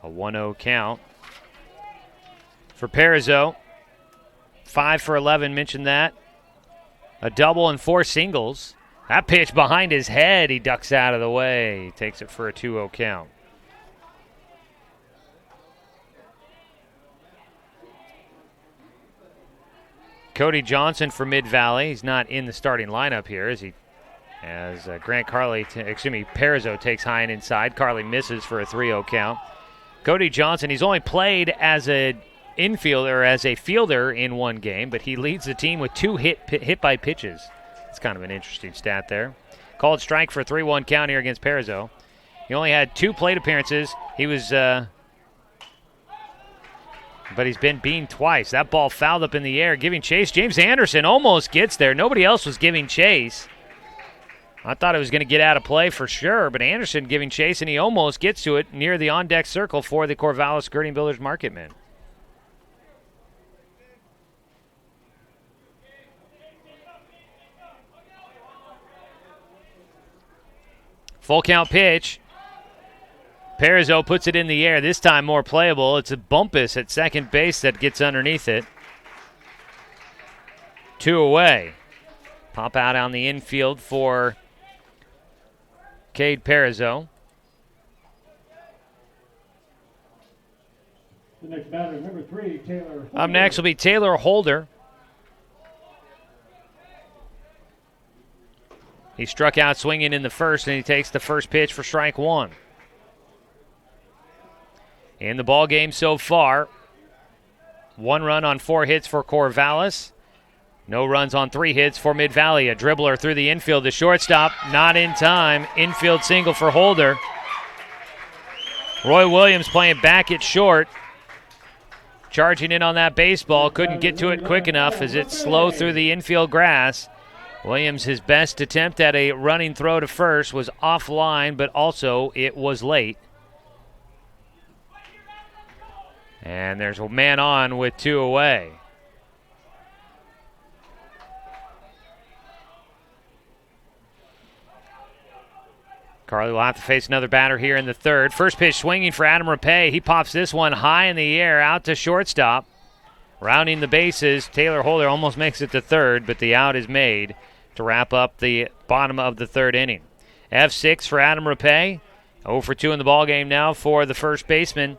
A 1-0 count. For Parizeau, 5 for 11, mentioned that. A double and 4 singles. That pitch behind his head, he ducks out of the way. He takes it for a 2-0 count. Cody Johnson for Mid-Valley. He's not in the starting lineup here as Parizeau takes high and inside. Carley misses for a 3-0 count. Cody Johnson, he's only played as a infielder, as a fielder in one game, but he leads the team with 2 hit by pitches. It's kind of an interesting stat there. Called strike for a 3-1 count here against Parizeau. He only had 2 plate appearances. He was, but he's been beamed twice. That ball fouled up in the air, giving chase. James Anderson almost gets there. Nobody else was giving chase. I thought it was going to get out of play for sure, but Anderson giving chase, and he almost gets to it near the on-deck circle for the Corvallis Skirting Builders Marketmen. Full count pitch. Parizeau puts it in the air, this time more playable. It's a Bumpus at second base that gets underneath it. 2 away. Pop out on the infield for Cade Parizeau. The next batter, number 3, Taylor Holder. Up next will be Taylor Holder. He struck out swinging in the first, and he takes the first pitch for strike 1. In the ball game so far, 1 run on 4 hits for Corvallis. No runs on 3 hits for Mid-Valley. A dribbler through the infield. The shortstop not in time. Infield single for Holder. Roy Williams playing back at short. Charging in on that baseball. Couldn't get to it quick enough as it slowed through the infield grass. Williams, his best attempt at a running throw to first, was offline, but also it was late. And there's a man on with 2 away. Carley will have to face another batter here in the third. First pitch swinging for Adam Rapay. He pops this one high in the air out to shortstop. Rounding the bases, Taylor Holder almost makes it to third, but the out is made to wrap up the bottom of the third inning. F6 for Adam Rapay. 0 for 2 in the ballgame now for the first baseman.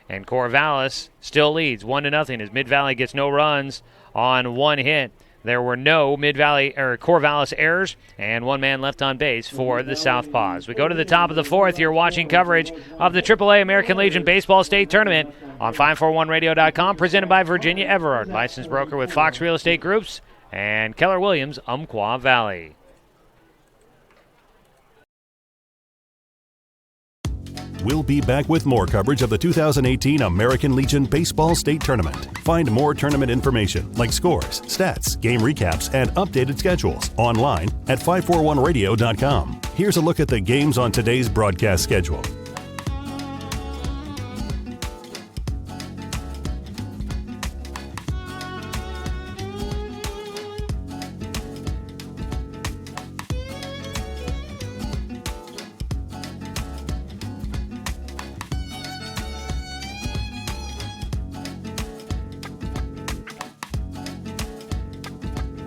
And Corvallis still leads 1-0 as Mid-Valley gets no runs on 1 hit. There were no Corvallis errors and 1 man left on base for the SouthPaws. We go to the top of the 4th. You're watching coverage of the AAA American Legion Baseball State Tournament on 541radio.com, presented by Virginia Everard, licensed broker with Fox Real Estate Groups and Keller Williams, Umpqua Valley. We'll be back with more coverage of the 2018 American Legion Baseball State Tournament. Find more tournament information like scores, stats, game recaps, and updated schedules online at 541radio.com. Here's a look at the games on today's broadcast schedule.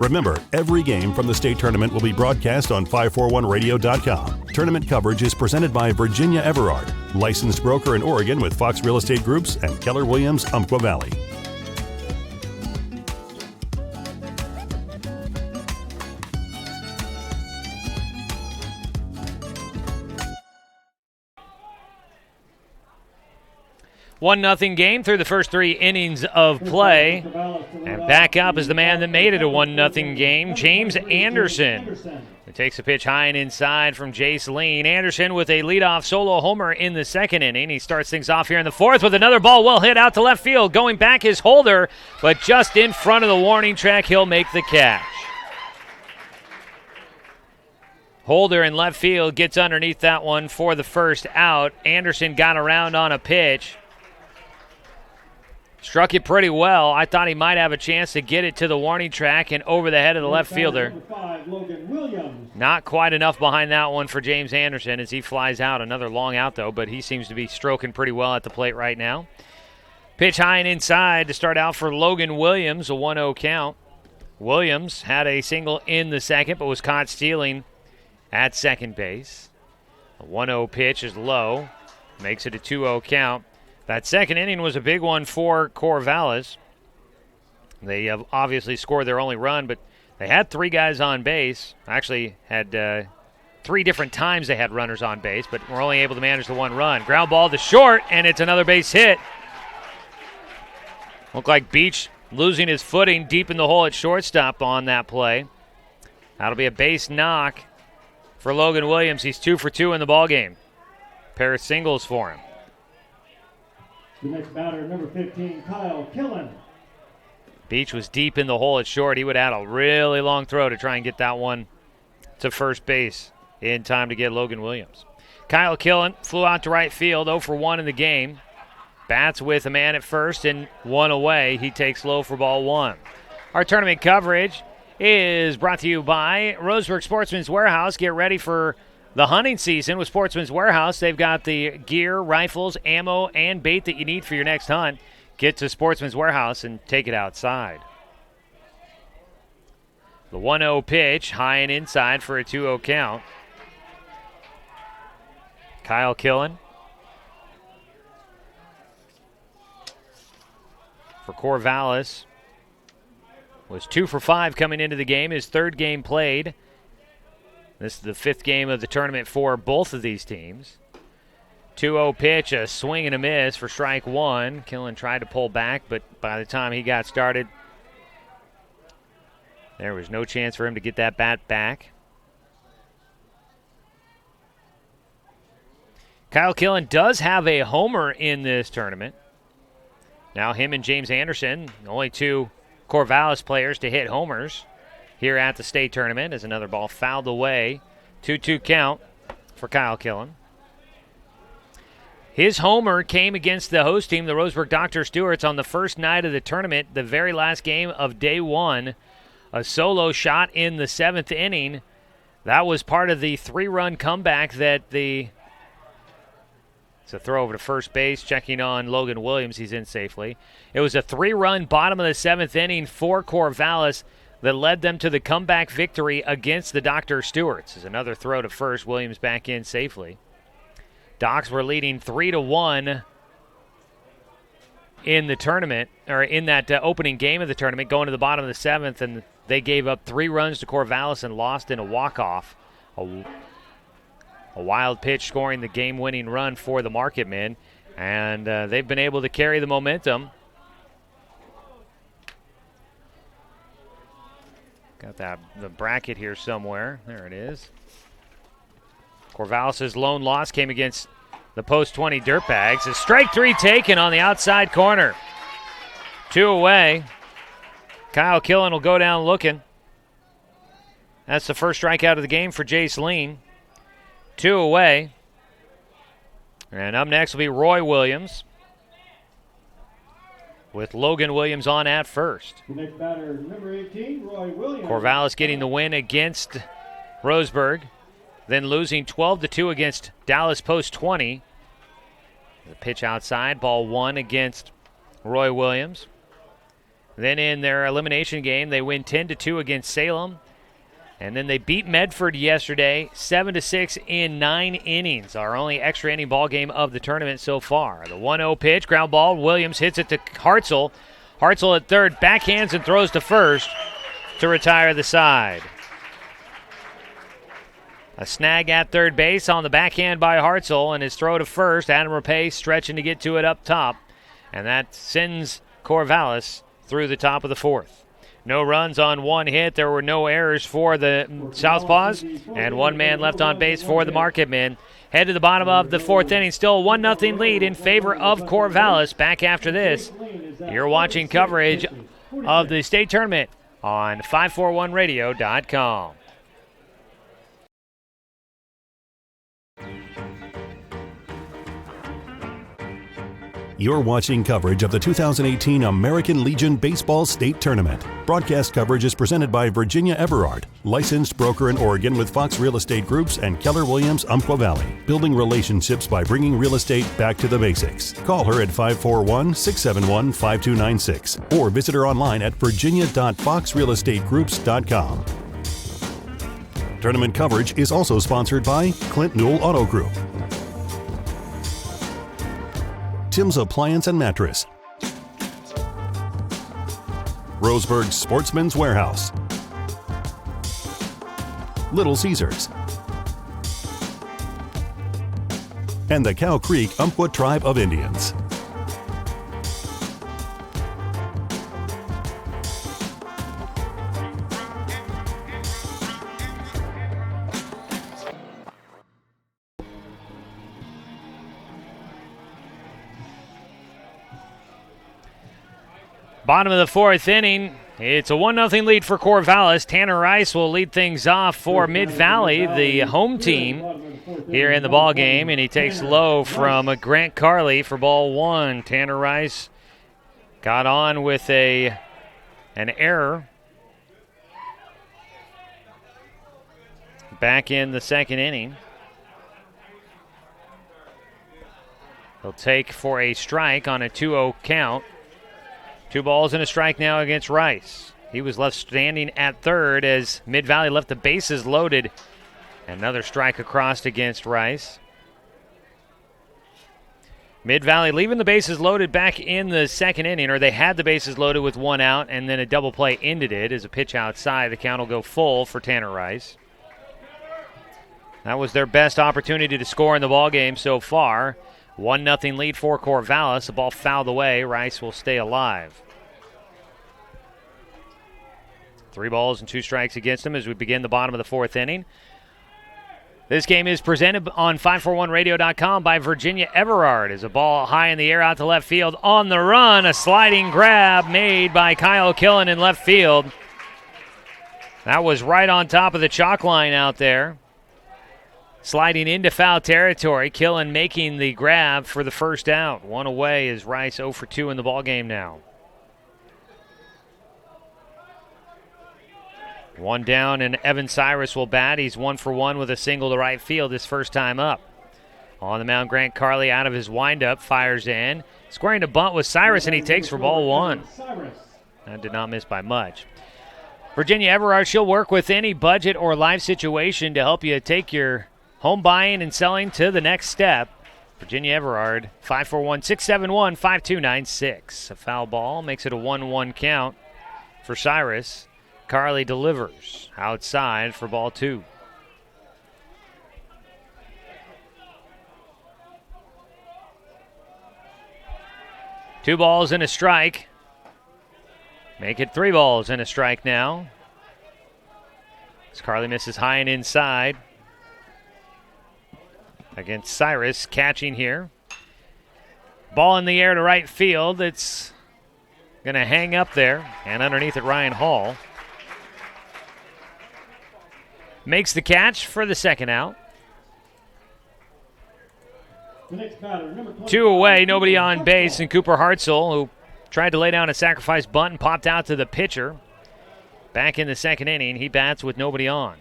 Remember, every game from the state tournament will be broadcast on 541radio.com. Tournament coverage is presented by Virginia Everard, licensed broker in Oregon with Fox Real Estate Groups and Keller Williams, Umpqua Valley. 1-0 game through the first 3 innings of play. And back up is the man that made it a 1-0 game, James Anderson. It takes a pitch high and inside from Jace Lean. Anderson with a leadoff solo homer in the second inning. He starts things off here in the fourth with another ball well hit out to left field. Going back is Holder, but just in front of the warning track, he'll make the catch. Holder in left field gets underneath that one for the first out. Anderson got around on a pitch. Struck it pretty well. I thought he might have a chance to get it to the warning track and over the head of the left fielder. Not quite enough behind that one for James Anderson as he flies out. Another long out, though, but he seems to be stroking pretty well at the plate right now. Pitch high and inside to start out for Logan Williams, a 1-0 count. Williams had a single in the second, but was caught stealing at second base. A 1-0 pitch is low, makes it a 2-0 count. That second inning was a big one for Corvallis. They have obviously scored their only run, but they had 3 guys on base. Actually had 3 different times they had runners on base, but were only able to manage the 1 run. Ground ball to short, and it's another base hit. Looked like Beach losing his footing deep in the hole at shortstop on that play. That'll be a base knock for Logan Williams. He's 2 for 2 in the ballgame. Pair of singles for him. The next batter, number 15, Kyle Killen. Beach was deep in the hole at short. He would add a really long throw to try and get that one to first base in time to get Logan Williams. Kyle Killen flew out to right field, 0 for 1 in the game. Bats with a man at first and 1 away. He takes low for ball 1. Our tournament coverage is brought to you by Roseburg Sportsman's Warehouse. Get ready for the hunting season with Sportsman's Warehouse. They've got the gear, rifles, ammo, and bait that you need for your next hunt. Get to Sportsman's Warehouse and take it outside. The 1-0 pitch, high and inside for a 2-0 count. Kyle Killen for Corvallis was 2 for 5 coming into the game, his 3rd game played. This is the 5th game of the tournament for both of these teams. 2-0 pitch, a swing and a miss for strike 1. Killen tried to pull back, but by the time he got started, there was no chance for him to get that bat back. Kyle Killen does have a homer in this tournament. Now him and James Anderson, only 2 Corvallis players to hit homers here at the state tournament, as another ball fouled away. 2-2 count for Kyle Killen. His homer came against the host team, the Roseburg Dr. Stewarts, on the first night of the tournament, the very last game of day 1. A solo shot in the 7th inning. That was part of the 3-run comeback that it's a throw over to first base, checking on Logan Williams. He's in safely. It was a 3-run bottom of the 7th inning for Corvallis that led them to the comeback victory against the Dr. Stewarts. There's another throw to first. Williams back in safely. Docs were leading 3-1 in the tournament, or in that opening game of the tournament, going to the bottom of the 7th, and they gave up 3 runs to Corvallis and lost in a walk-off. A wild pitch scoring the game-winning run for the Marketmen, and they've been able to carry the momentum. Got the bracket here somewhere. There it is. Corvallis' lone loss came against the post-20 Dirtbags. A strike 3 taken on the outside corner. 2 away. Kyle Killen will go down looking. That's the first strikeout of the game for Jace Lean. 2 away. And up next will be Roy Williams, with Logan Williams on at first. The next batter, number 18, Roy Williams. Corvallis getting the win against Roseburg, then losing 12-2 against Dallas Post 20. The pitch outside, ball 1 against Roy Williams. Then in their elimination game, they win 10-2 against Salem. And then they beat Medford yesterday, 7-6 in 9 innings. Our only extra inning ball game of the tournament so far. The 1-0 pitch, ground ball. Williams hits it to Hartzell. Hartzell at third, backhands and throws to first to retire the side. A snag at third base on the backhand by Hartzell, and his throw to first. Adam Rapace stretching to get to it up top. and that sends Corvallis through the top of the fourth. No runs on one hit. There were no errors for the SouthPaws, and one man left on base for the Marketmen. Head to the bottom of the fourth inning. Still a 1-0 lead in favor of Corvallis. Back after this, you're watching coverage of the state tournament on 541radio.com. You're watching coverage of the 2018 American Legion Baseball State Tournament. Broadcast coverage is presented by Virginia Everard, licensed broker in Oregon with Fox Real Estate Groups and Keller Williams Umpqua Valley, building relationships by bringing real estate back to the basics. Call her at 541-671-5296 or visit her online at virginia.foxrealestategroups.com. Tournament coverage is also sponsored by Clint Newell Auto Group, Tim's Appliance and Mattress, Roseburg Sportsman's Warehouse, Little Caesars, and the Cow Creek Umpqua Tribe of Indians. Bottom of the fourth inning, it's a 1-0 lead for Corvallis. Tanner Rice will lead things off for Mid-Valley, the home team here in the ball game, and he takes low from Grant Carley for ball one. Tanner Rice got on with an error back in the second inning. He'll take for a strike on a 2-0 count. 2 balls and a strike now against Rice. He was left standing at third as Mid-Valley left the bases loaded. Another strike across against Rice. Mid-Valley leaving the bases loaded back in the second inning, or they had the bases loaded with 1 out, and then a double play ended it as a pitch outside. The count will go full for Tanner Rice. That was their best opportunity to score in the ballgame so far. 1-0 lead for Corvallis. The ball fouled away. Rice will stay alive. 3 balls and 2 strikes against him as we begin the bottom of the fourth inning. This game is presented on 541radio.com by Virginia Everard. As a ball high in the air out to left field. On the run, a sliding grab made by Kyle Killen in left field. That was right on top of the chalk line out there. Sliding into foul territory. Killen making the grab for the first out. 1 away is Rice 0 for 2 in the ballgame now. 1 down, and Evan Cyrus will bat. He's 1 for 1 with a single to right field his first time up. On the mound, Grant Carley out of his windup, fires in. Squaring to bunt with Cyrus, and he takes for ball 1. That did not miss by much. Virginia Everard, she'll work with any budget or life situation to help you take your home buying and selling to the next step. Virginia Everard, 541-671-5296. A foul ball makes it a 1-1 count for Cyrus. Carley delivers outside for ball 2. Two balls and a strike. Make it 3 balls and a strike now. As Carley misses high and inside. Against Cyrus, catching here. Ball in the air to right field. It's going to hang up there. And underneath it, Ryan Hall makes the catch for the second out. The next batter, number 2 away, nobody on base, and Cooper Hartzell, who tried to lay down a sacrifice bunt and popped out to the pitcher. Back in the second inning, he bats with nobody on.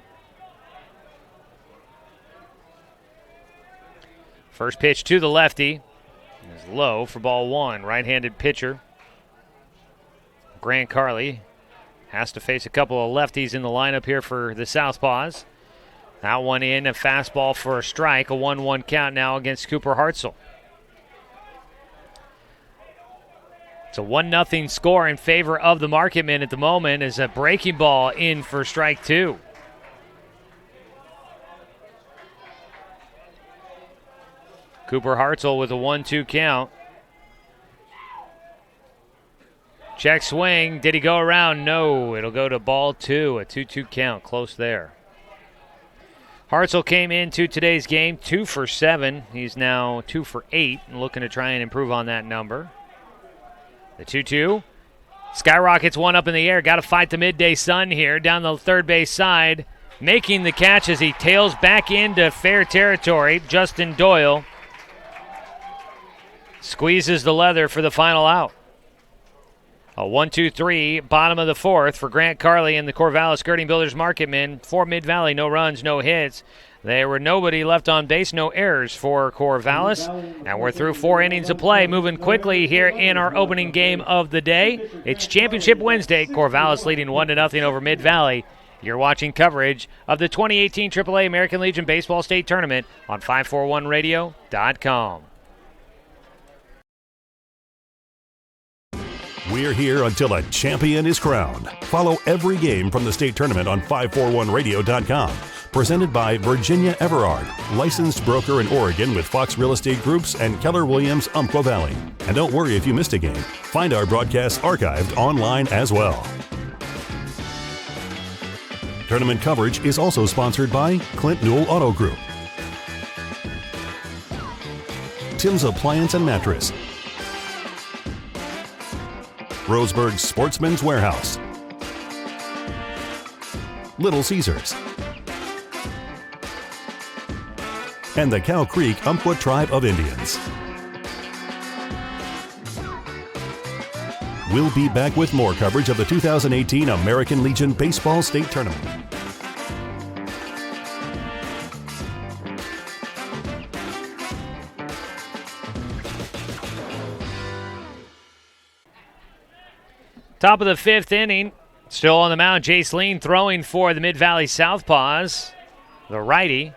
First pitch to the lefty is low for ball 1. Right-handed pitcher Grant Carley has to face a couple of lefties in the lineup here for the SouthPaws. That one in, a fastball for a strike, a 1-1 count now against Cooper Hartzell. It's a 1-0 score in favor of the Marketmen at the moment as a breaking ball in for strike 2. Cooper Hartzell with a 1-2 count. Check swing. Did he go around? No. It'll go to ball 2. A 2-2 count. Close there. Hartzell came into today's game 2 for 7. He's now 2 for 8 and looking to try and improve on that number. The 2-2. Skyrockets one up in the air. Got to fight the midday sun here down the third base side. Making the catch as he tails back into fair territory. Justin Doyle squeezes the leather for the final out. A 1-2-3, bottom of the fourth for Grant Carley and the Corvallis Skirting Builders Marketmen. For Mid-Valley, no runs, no hits. There were nobody left on base, no errors for Corvallis. And we're through 4 innings of play, moving quickly here in our opening game of the day. It's Championship Wednesday. Corvallis leading 1-0 over Mid-Valley. You're watching coverage of the 2018 AAA American Legion Baseball State Tournament on 541radio.com. We're here until a champion is crowned. Follow every game from the state tournament on 541radio.com. Presented by Virginia Everard, licensed broker in Oregon with Fox Real Estate Groups and Keller Williams, Umpqua Valley. And don't worry if you missed a game. Find our broadcasts archived online as well. Tournament coverage is also sponsored by Clint Newell Auto Group, Tim's Appliance and Mattress, Roseburg Sportsman's Warehouse, Little Caesars, and the Cow Creek Umpqua Tribe of Indians. We'll be back with more coverage of the 2018 American Legion Baseball State Tournament. Top of the 5th inning. Still on the mound, Jace Lean throwing for the Mid-Valley SouthPaws. The righty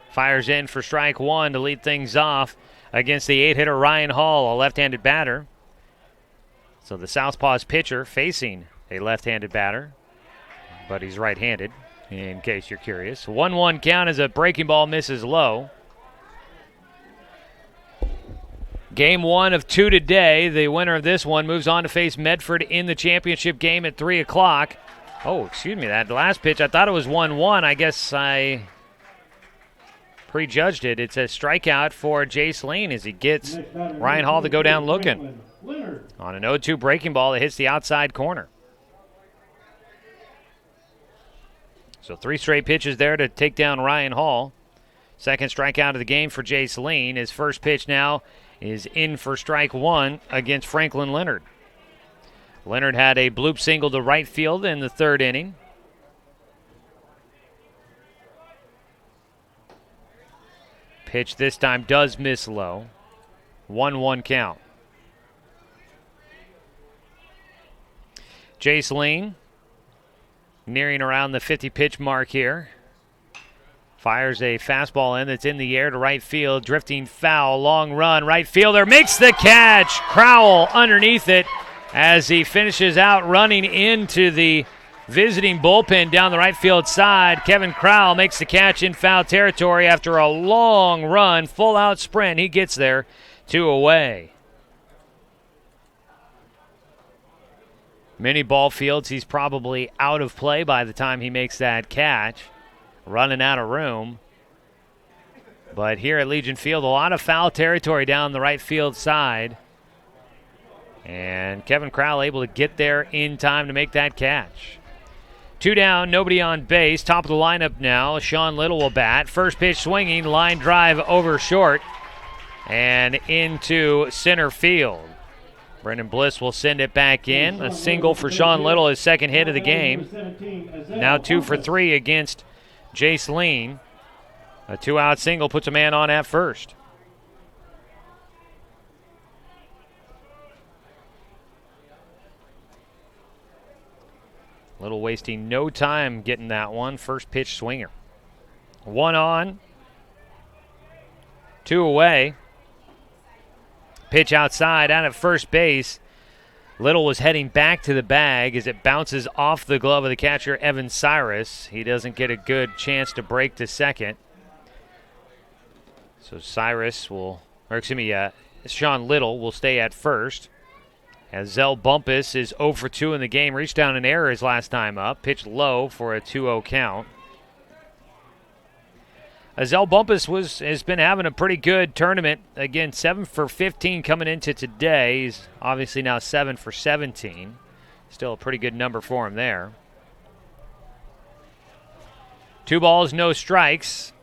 fires in for strike 1 to lead things off against the 8-hitter Ryan Hall, a left-handed batter. So the Southpaws pitcher facing a left-handed batter, but he's right-handed, in case you're curious. 1-1 count as a breaking ball misses low. Game 1 of 2 today. The winner of this one moves on to face Medford in the championship game at 3 o'clock. Oh, excuse me, that last pitch, I thought it was 1-1. I guess I prejudged it. It's a strikeout for Jace Lean as he gets Ryan Hall to go down looking on an 0-2 breaking ball that hits the outside corner. So 3 straight pitches there to take down Ryan Hall. Second strikeout of the game for Jace Lean. His first pitch now is in for strike 1 against Franklin Leonard. Leonard had a bloop single to right field in the 3rd inning. Pitch this time does miss low. 1-1 count. Jace Lean nearing around the 50 pitch mark here. Fires a fastball in that's in the air to right field. Drifting foul, long run. Right fielder makes the catch. Crowell underneath it as he finishes out running into the visiting bullpen down the right field side. Kevin Crowell makes the catch in foul territory after a long run. Full out sprint. He gets there. 2 away. Many ball fields, he's probably out of play by the time he makes that catch. Running out of room. But here at Legion Field, a lot of foul territory down the right field side. And Kevin Crowell able to get there in time to make that catch. 2 down, nobody on base. Top of the lineup now. Sean Little will bat. First pitch swinging, line drive over short and into center field. Brendan Bliss will send it back in. A single for Sean Little, his second hit of the game. Now 2 for 3 against Jace Lean. A 2-out single puts a man on at first. Little wasting no time getting that one. First pitch swinger. 1 on, 2 away. Pitch outside, out at first base. Little was heading back to the bag as it bounces off the glove of the catcher, Evan Cyrus. He doesn't get a good chance to break to second. So Sean Little will stay at first. As Zell Bumpus is 0 for 2 in the game. Reached down an error his last time up. Pitched low for a 2-0 count. Zell Bumpus has been having a pretty good tournament. Again, 7 for 15 coming into today. He's obviously now 7 for 17. Still a pretty good number for him there. 2 balls, no strikes.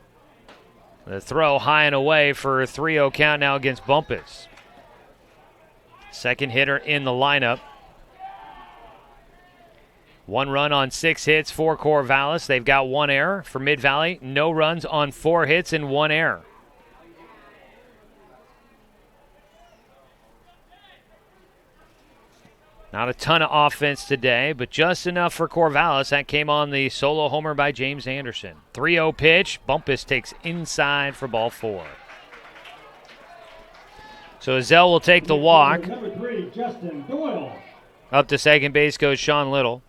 The throw high and away for a 3-0 count now against Bumpus. Second hitter in the lineup. 1 run on 6 hits for Corvallis. They've got 1 error. For Mid-Valley, no runs on 4 hits and 1 error. Not a ton of offense today, but just enough for Corvallis. That came on the solo homer by James Anderson. 3-0 pitch. Bumpus takes inside for ball 4. So Zell will take the walk. Number 3, Justin Doyle. Up to second base goes Sean Little.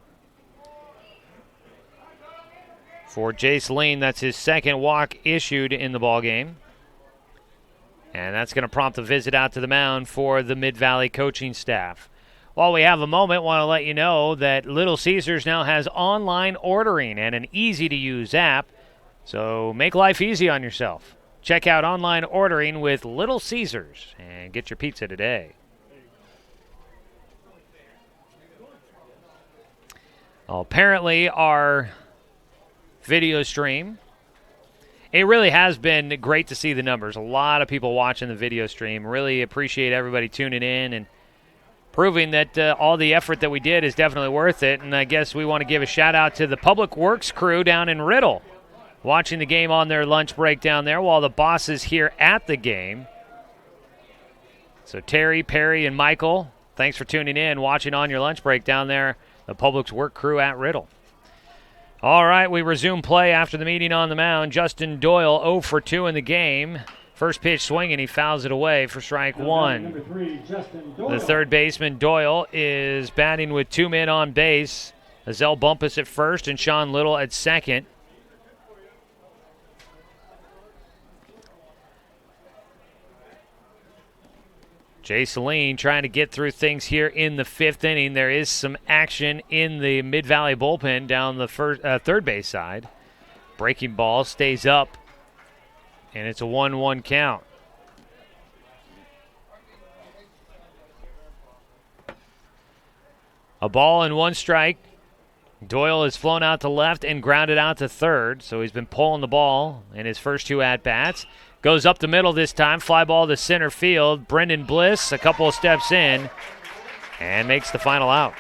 For Jace Lean, that's his second walk issued in the ballgame. And that's going to prompt a visit out to the mound for the Mid-Valley coaching staff. While we have a moment, want to let you know that Little Caesars now has online ordering and an easy-to-use app. So make life easy on yourself. Check out online ordering with Little Caesars and get your pizza today. Apparently, our video stream, it really has been great to see the numbers. A lot of people watching the video stream. Really appreciate everybody tuning in and proving that all the effort that we did is definitely worth it. And I guess we want to give a shout-out to the Public Works crew down in Riddle, watching the game on their lunch break down there while the boss is here at the game. So Terry, Perry, and Michael, thanks for tuning in, watching on your lunch break down there, the Public Works crew at Riddle. All right, we resume play after the meeting on the mound. Justin Doyle 0 for 2 in the game. First pitch swinging, he fouls it away for strike 1. Number 3, Justin Doyle. The third baseman, Doyle, is batting with 2 men on base. Zell Bumpus at first and Sean Little at second. Jace Lean trying to get through things here in the 5th inning. There is some action in the Mid-Valley bullpen down the third base side. Breaking ball stays up, and it's a 1-1 count. A ball and 1 strike. Doyle has flown out to left and grounded out to third, so he's been pulling the ball in his first 2 at-bats. Goes up the middle this time, fly ball to center field. Brendan Bliss a couple of steps in and makes the final out.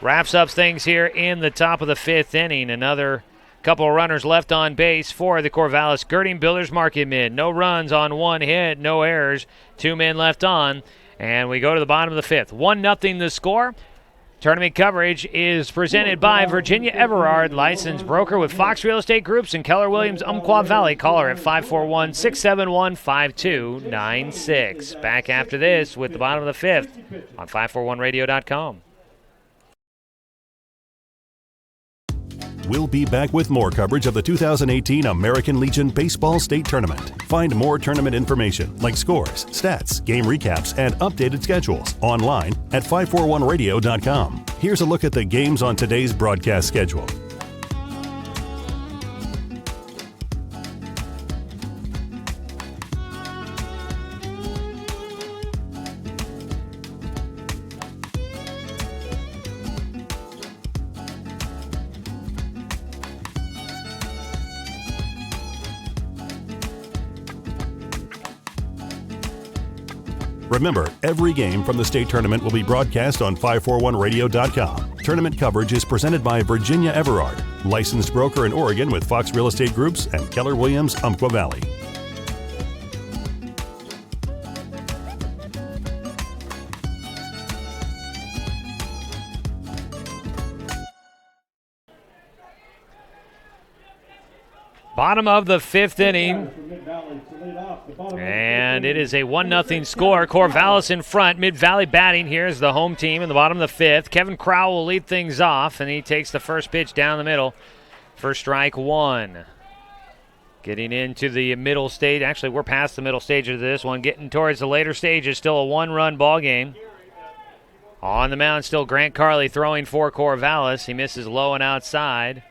Wraps up things here in the top of the 5th inning. Another couple of runners left on base for the Corvallis Girding Builders Marketmen. No runs on 1 hit, no errors, 2 men left on. And we go to the bottom of the 5th. 1-0 the score. Tournament coverage is presented by Virginia Everard, licensed broker with Fox Real Estate Groups and Keller Williams, Umpqua Valley. Caller at 541-671-5296. Back after this with the bottom of the 5th on 541radio.com. We'll be back with more coverage of the 2018 American Legion Baseball State Tournament. Find more tournament information like scores, stats, game recaps, and updated schedules online at 541radio.com. Here's a look at the games on today's broadcast schedule. Remember, every game from the state tournament will be broadcast on 541radio.com. Tournament coverage is presented by Virginia Everard, licensed broker in Oregon with Fox Real Estate Groups and Keller Williams, Umpqua Valley. Bottom of the 5th inning. And it is a 1-0 score. Corvallis in front. Mid-Valley batting here is the home team in the bottom of the 5th. Kevin Crowell will lead things off, and he takes the first pitch down the middle for strike 1. Getting into the middle stage. Actually, we're past the middle stage of this one. Getting towards the later stages. Still a 1-run ball game. On the mound still Grant Carley throwing for Corvallis. He misses low and outside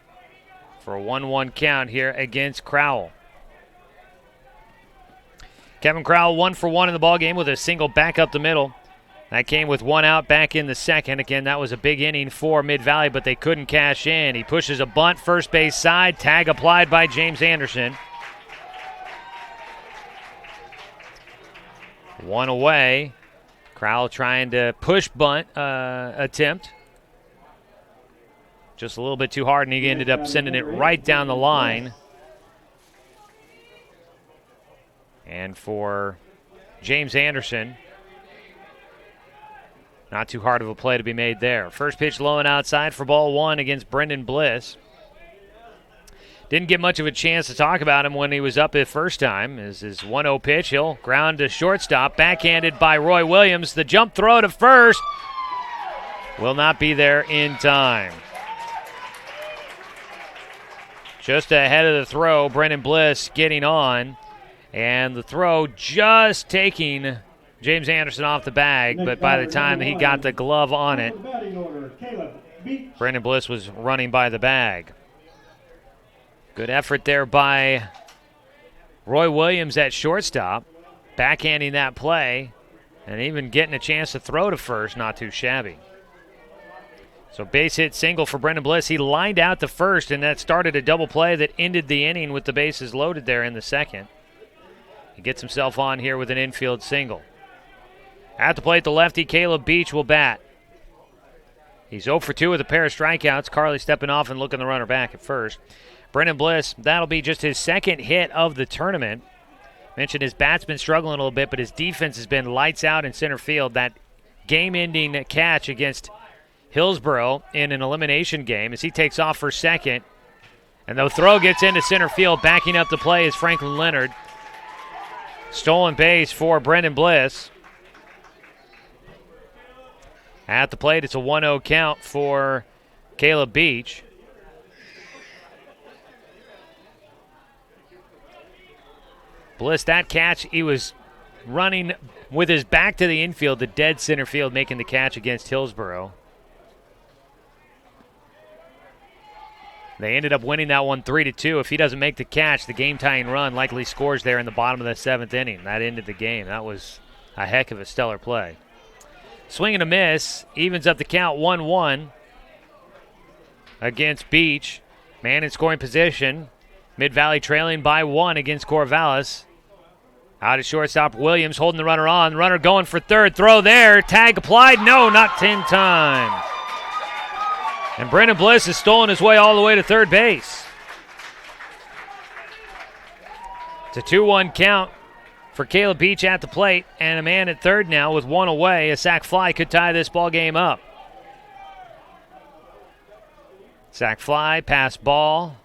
for a 1-1 count here against Crowell. Kevin Crowell 1 for 1 in the ballgame with a single back up the middle. That came with 1 out back in the second. Again, that was a big inning for Mid-Valley, but they couldn't cash in. He pushes a bunt, first base side. Tag applied by James Anderson. 1 away. Crowell trying to push bunt attempt. Just a little bit too hard, and he ended up sending it right down the line. And for James Anderson, not too hard of a play to be made there. First pitch low and outside for ball 1 against Brendan Bliss. Didn't get much of a chance to talk about him when he was up the first time. Is his 1-0 pitch. He'll ground to shortstop. Backhanded by Roy Williams. The jump throw to first will not be there in time. Just ahead of the throw, Brendan Bliss getting on. And the throw just taking James Anderson off the bag, but by the time he got the glove on it, Brendan Bliss was running by the bag. Good effort there by Roy Williams at shortstop, backhanding that play, and even getting a chance to throw to first, not too shabby. So base hit single for Brendan Bliss. He lined out to first, and that started a double play that ended the inning with the bases loaded there in the second. He gets himself on here with an infield single. At the plate, the lefty, Caleb Beach, will bat. He's 0 for 2 with a pair of strikeouts. Carley stepping off and looking the runner back at first. Brendan Bliss, that'll be just his second hit of the tournament. Mentioned his bat's been struggling a little bit, but his defense has been lights out in center field. That game-ending catch against Hillsborough in an elimination game as he takes off for second. And the throw gets into center field. Backing up the play is Franklin Leonard. Stolen base for Brendan Bliss. At the plate, it's a 1-0 count for Caleb Beach. Bliss, that catch, he was running with his back to the infield, the dead center field, making the catch against Hillsborough. They ended up winning that one 3-2. If he doesn't make the catch, the game-tying run likely scores there in the bottom of the 7th inning. That ended the game. That was a heck of a stellar play. Swing and a miss, evens up the count 1-1 against Beach. Man in scoring position. Mid-Valley trailing by 1 against Corvallis. Out at shortstop, Williams holding the runner on. The runner going for third. Throw there. Tag applied. No, not in time. And Brendan Bliss has stolen his way all the way to third base. It's a 2-1 count for Caleb Beach at the plate, and a man at third now with 1 away. A sac fly could tie this ball game up. Sac fly, pass ball,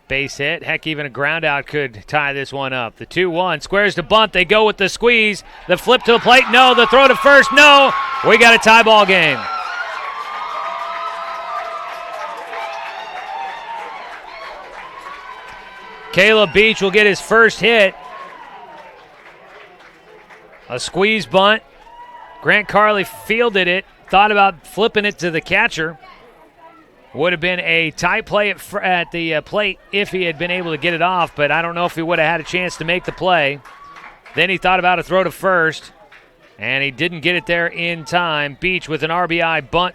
base hit. Heck, even a ground out could tie this one up. The 2-1 squares to bunt. They go with the squeeze. The flip to the plate. No. The throw to first. No. We got a tie ball game. Caleb Beach will get his first hit. A squeeze bunt. Grant Carley fielded it, thought about flipping it to the catcher. Would have been a tight play at the plate if he had been able to get it off, but I don't know if he would have had a chance to make the play. Then he thought about a throw to first, and he didn't get it there in time. Beach with an RBI bunt,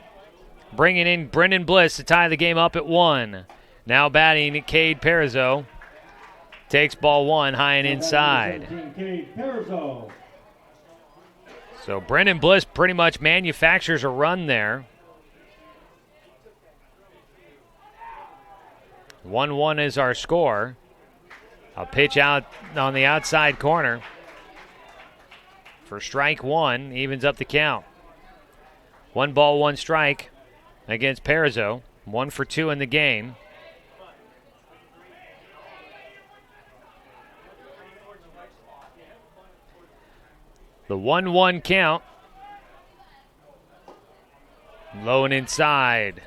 bringing in Brendan Bliss to tie the game up at 1. Now batting Cade Perizzo. Takes ball 1 high and inside. So Brendan Bliss pretty much manufactures a run there. 1-1 is our score. A pitch out on the outside corner for strike 1, evens up the count. 1 ball, 1 strike against Perizzo. 1 for 2 in the game. The 1-1 count. Low and inside.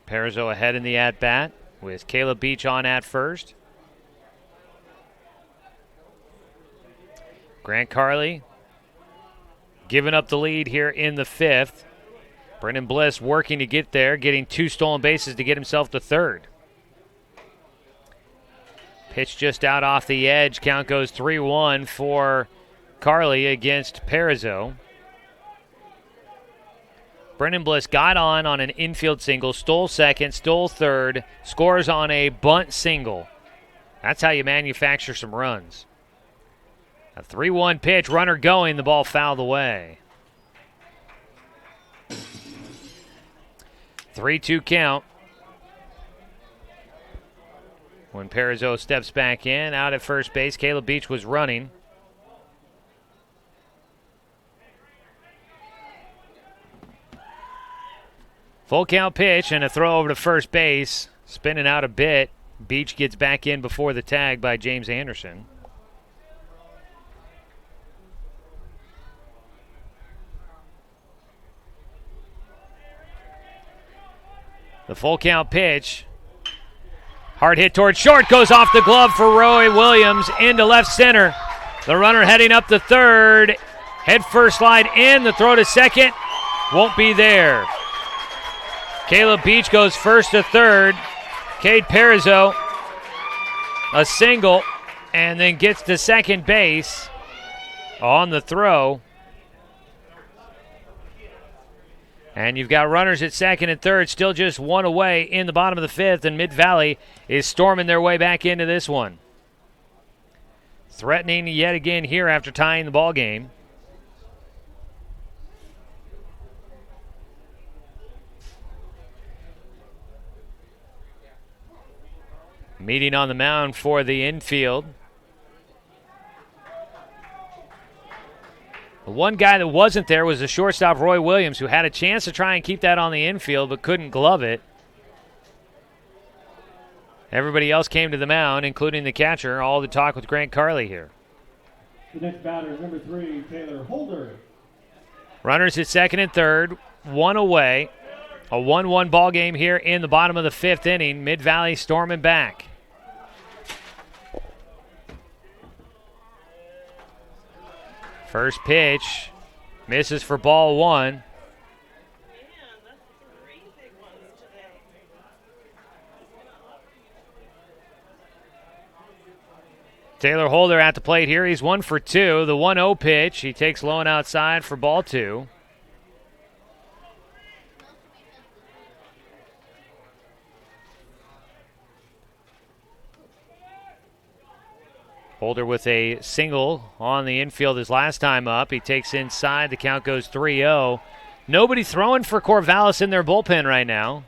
Perizzo ahead in the at-bat with Caleb Beach on at first. Grant Carley giving up the lead here in the 5th. Brendan Bliss working to get there, getting 2 stolen bases to get himself to third. Pitch just out off the edge. Count goes 3-1 for Carly against Parizeau. Brendan Bliss got on an infield single, stole second, stole third, scores on a bunt single. That's how you manufacture some runs. A 3-1 pitch, runner going, the ball fouled away. 3-2 count. When Parizeau steps back in, out at first base, Caleb Beach was running. Full count pitch and a throw over to first base. Spinning out a bit. Beach gets back in before the tag by James Anderson. The full count pitch. Hard hit towards short. Goes off the glove for Roy Williams into left center. The runner heading up to third. Head first slide in. The throw to second won't be there. Caleb Beach goes first to third. Cade Parizeau a single and then gets to second base on the throw. And you've got runners at second and third, still just 1 away in the bottom of the 5th, and Mid-Valley is storming their way back into this one. Threatening yet again here after tying the ball game. Meeting on the mound for the infield. The one guy that wasn't there was the shortstop, Roy Williams, who had a chance to try and keep that on the infield but couldn't glove it. Everybody else came to the mound, including the catcher, all to talk with Grant Carley here. The next batter, number 3, Taylor Holder. Runners at second and third, 1 away. A 1-1 ball game here in the bottom of the 5th inning. Mid-Valley storming back. First pitch misses for ball 1. Taylor Holder at the plate here. He's 1 for 2. The 1-0 pitch. He takes low and outside for ball 2. Holder with a single on the infield his last time up. He takes inside. The count goes 3-0. Nobody throwing for Corvallis in their bullpen right now.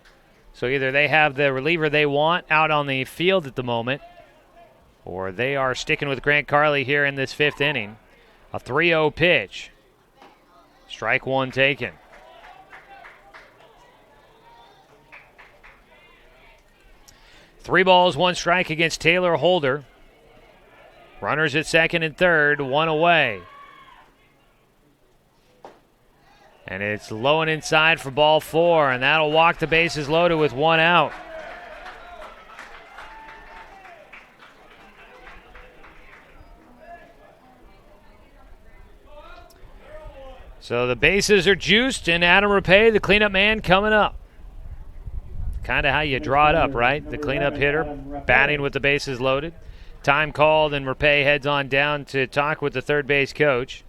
So either they have the reliever they want out on the field at the moment, or they are sticking with Grant Carley here in this 5th inning. A 3-0 pitch. Strike 1 taken. Three balls, 1 strike against Taylor Holder. Runners at second and third, 1 away. And it's low and inside for ball 4, and that'll walk the bases loaded with 1 out. So the bases are juiced, and Adam Rapay, the cleanup man, coming up. Kind of how you draw it up, right? The cleanup hitter batting with the bases loaded. Time called, and Rapay heads on down to talk with the third base coach.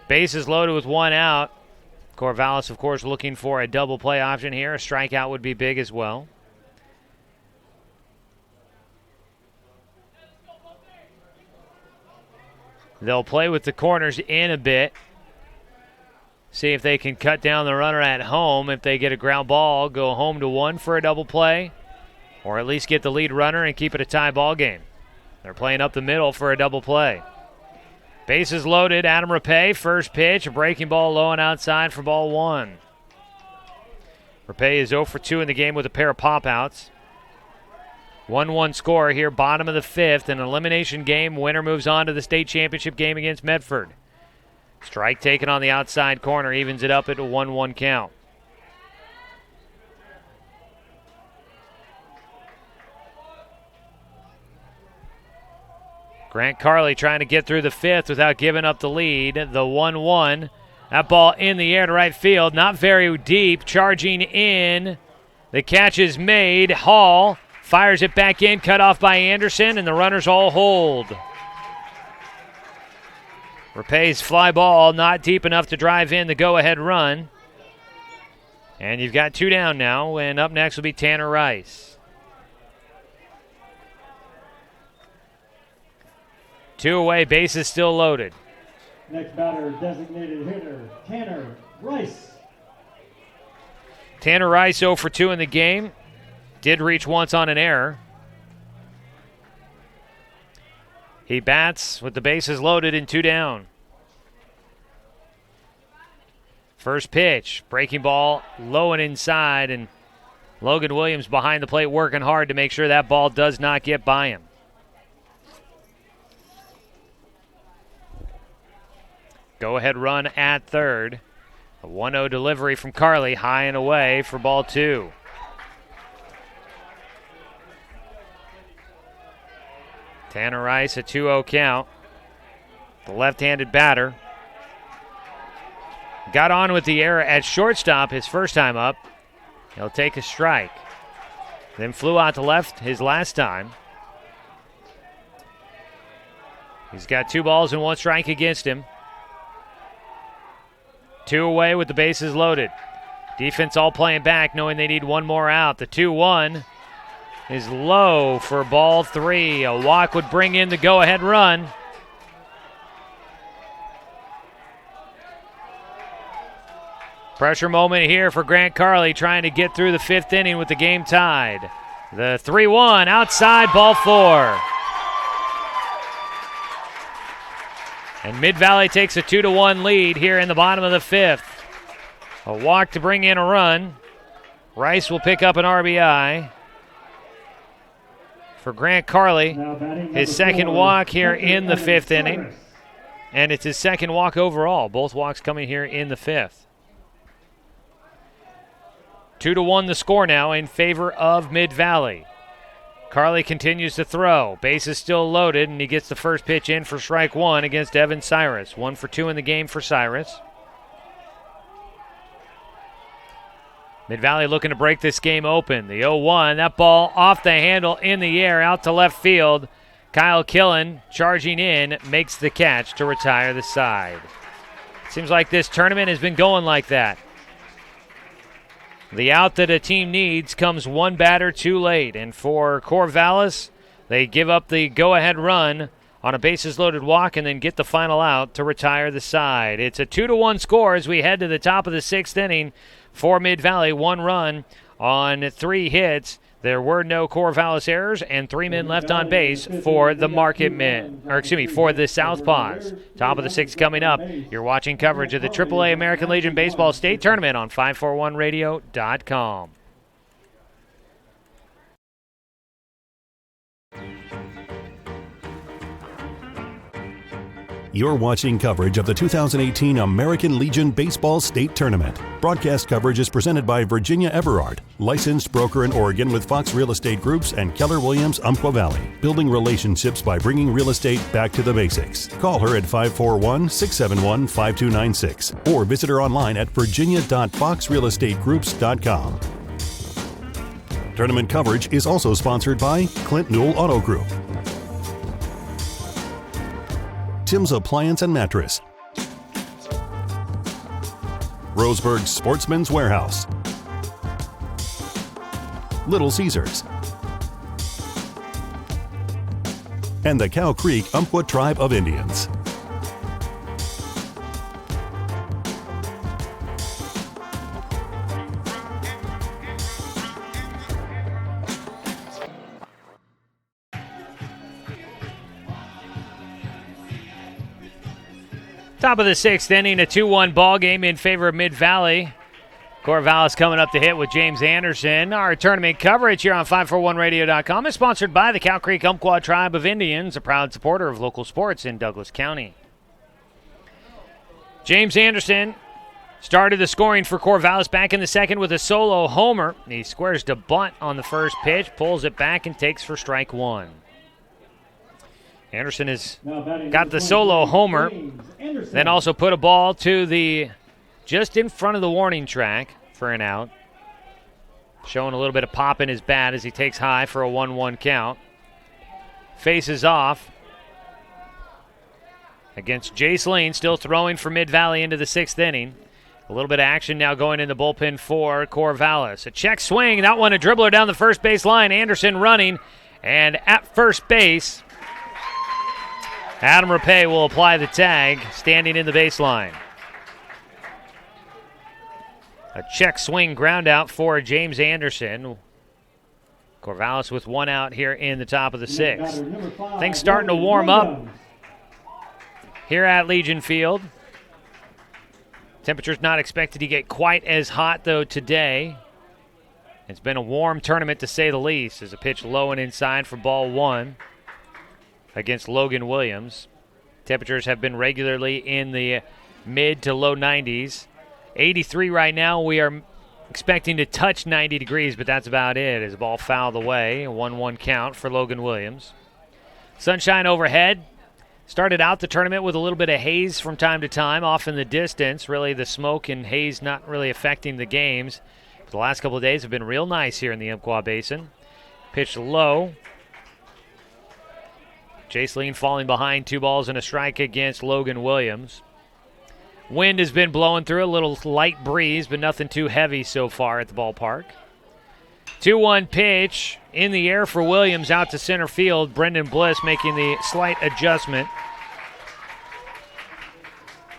Bases loaded with 1 out. Corvallis, of course, looking for a double play option here. A strikeout would be big as well. They'll play with the corners in a bit. See if they can cut down the runner at home. If they get a ground ball, go home to 1 for a double play, or at least get the lead runner and keep it a tie ball game. They're playing up the middle for a double play. Bases loaded, Adam Rapay, first pitch, a breaking ball low and outside for ball 1. Rapay is 0 for 2 in the game with a pair of pop-outs. 1-1 score here, bottom of the 5th, an elimination game. Winner moves on to the state championship game against Medford. Strike taken on the outside corner, evens it up at a 1-1 count. Grant Carley trying to get through the fifth without giving up the lead. The 1-1. That ball in the air to right field. Not very deep. Charging in. The catch is made. Hall fires it back in. Cut off by Anderson, and the runners all hold. Rapay's fly ball not deep enough to drive in the go-ahead run. And you've got 2 down now, and up next will be Tanner Rice. 2 away, bases still loaded. Next batter, designated hitter, Tanner Rice. Tanner Rice 0 for 2 in the game. Did reach once on an error. He bats with the bases loaded and 2 down. First pitch, breaking ball low and inside, and Logan Williams behind the plate working hard to make sure that ball does not get by him. Go-ahead run at third. A 1-0 delivery from Carley, high and away for ball 2. Tanner Rice, a 2-0 count. The left-handed batter. Got on with the error at shortstop his first time up. He'll take a strike. Then flew out to left his last time. He's got 2 balls and 1 strike against him. 2 away with the bases loaded. Defense all playing back, knowing they need 1 more out. The 2-1 is low for ball 3. A walk would bring in the go-ahead run. Pressure moment here for Grant Carley, trying to get through the 5th inning with the game tied. The 3-1 outside, ball 4. And Mid-Valley takes a 2-1 lead here in the bottom of the 5th. A walk to bring in a run. Rice will pick up an RBI for Grant Carley. His second walk here in the 5th inning. And it's his second walk overall. Both walks coming here in the 5th. 2-1 the score now in favor of Mid-Valley. Carley continues to throw. Base is still loaded, and he gets the first pitch in for strike 1 against Evan Cyrus. 1 for 2 in the game for Cyrus. Mid-Valley looking to break this game open. The 0-1, that ball off the handle in the air out to left field. Kyle Killen charging in, makes the catch to retire the side. Seems like this tournament has been going like that. The out that a team needs comes 1 batter too late. And for Corvallis, they give up the go-ahead run on a bases-loaded walk and then get the final out to retire the side. It's a 2-1 score as we head to the top of the 6th inning for Mid-Valley. 1 run on 3 hits. There were no Corvallis errors and 3 men left on base for the Marketmen, for the SouthPaws. Top of the 6th coming up. You're watching coverage of the AAA American Legion Baseball State Tournament on 541radio.com. You're watching coverage of the 2018 American Legion Baseball State Tournament. Broadcast coverage is presented by Virginia Everard, licensed broker in Oregon with Fox Real Estate Groups and Keller Williams Umpqua Valley, building relationships by bringing real estate back to the basics. Call her at 541-671-5296 or visit her online at virginia.foxrealestategroups.com. Tournament coverage is also sponsored by Clint Newell Auto Group, Tim's Appliance and Mattress, Roseburg Sportsman's Warehouse, Little Caesars, and the Cow Creek Umpqua Tribe of Indians. Top of the 6th inning, a 2-1 ball game in favor of Mid-Valley. Corvallis coming up to hit with James Anderson. Our tournament coverage here on 541radio.com is sponsored by the Cow Creek Umpqua Tribe of Indians, a proud supporter of local sports in Douglas County. James Anderson started the scoring for Corvallis back in the 2nd with a solo homer. He squares to bunt on the first pitch, pulls it back, and takes for strike 1. Anderson has Now batting got number the solo 23, homer, James Anderson. then also put a ball to the just in front of the warning track for an out. Showing a little bit of pop in his bat as he takes high for a 1-1 count. Faces off against Jace Lane, still throwing for Mid-Valley into the 6th inning. A little bit of action now going in the bullpen for Corvallis. A check swing, that one a dribbler down the first base line. Anderson running, and at first base, Adam Rapay will apply the tag, standing in the baseline. A check swing ground out for James Anderson. Corvallis with one out here in the top of the 6th. Things starting to warm up here at Legion Field. Temperature's not expected to get quite as hot, though, today. It's been a warm tournament, to say the least, as a pitch low and inside for ball 1 against Logan Williams. Temperatures have been regularly in the mid to low 90s. 83 right now. We are expecting to touch 90 degrees, but that's about it as the ball fouled away. A 1-1 count for Logan Williams. Sunshine overhead. Started out the tournament with a little bit of haze from time to time off in the distance. Really, the smoke and haze not really affecting the games. The last couple of days have been real nice here in the Umpqua Basin. Pitched low. Jace Lean falling behind, 2 balls and a strike against Logan Williams. Wind has been blowing through, a little light breeze, but nothing too heavy so far at the ballpark. 2-1 pitch in the air for Williams out to center field. Brendan Bliss making the slight adjustment.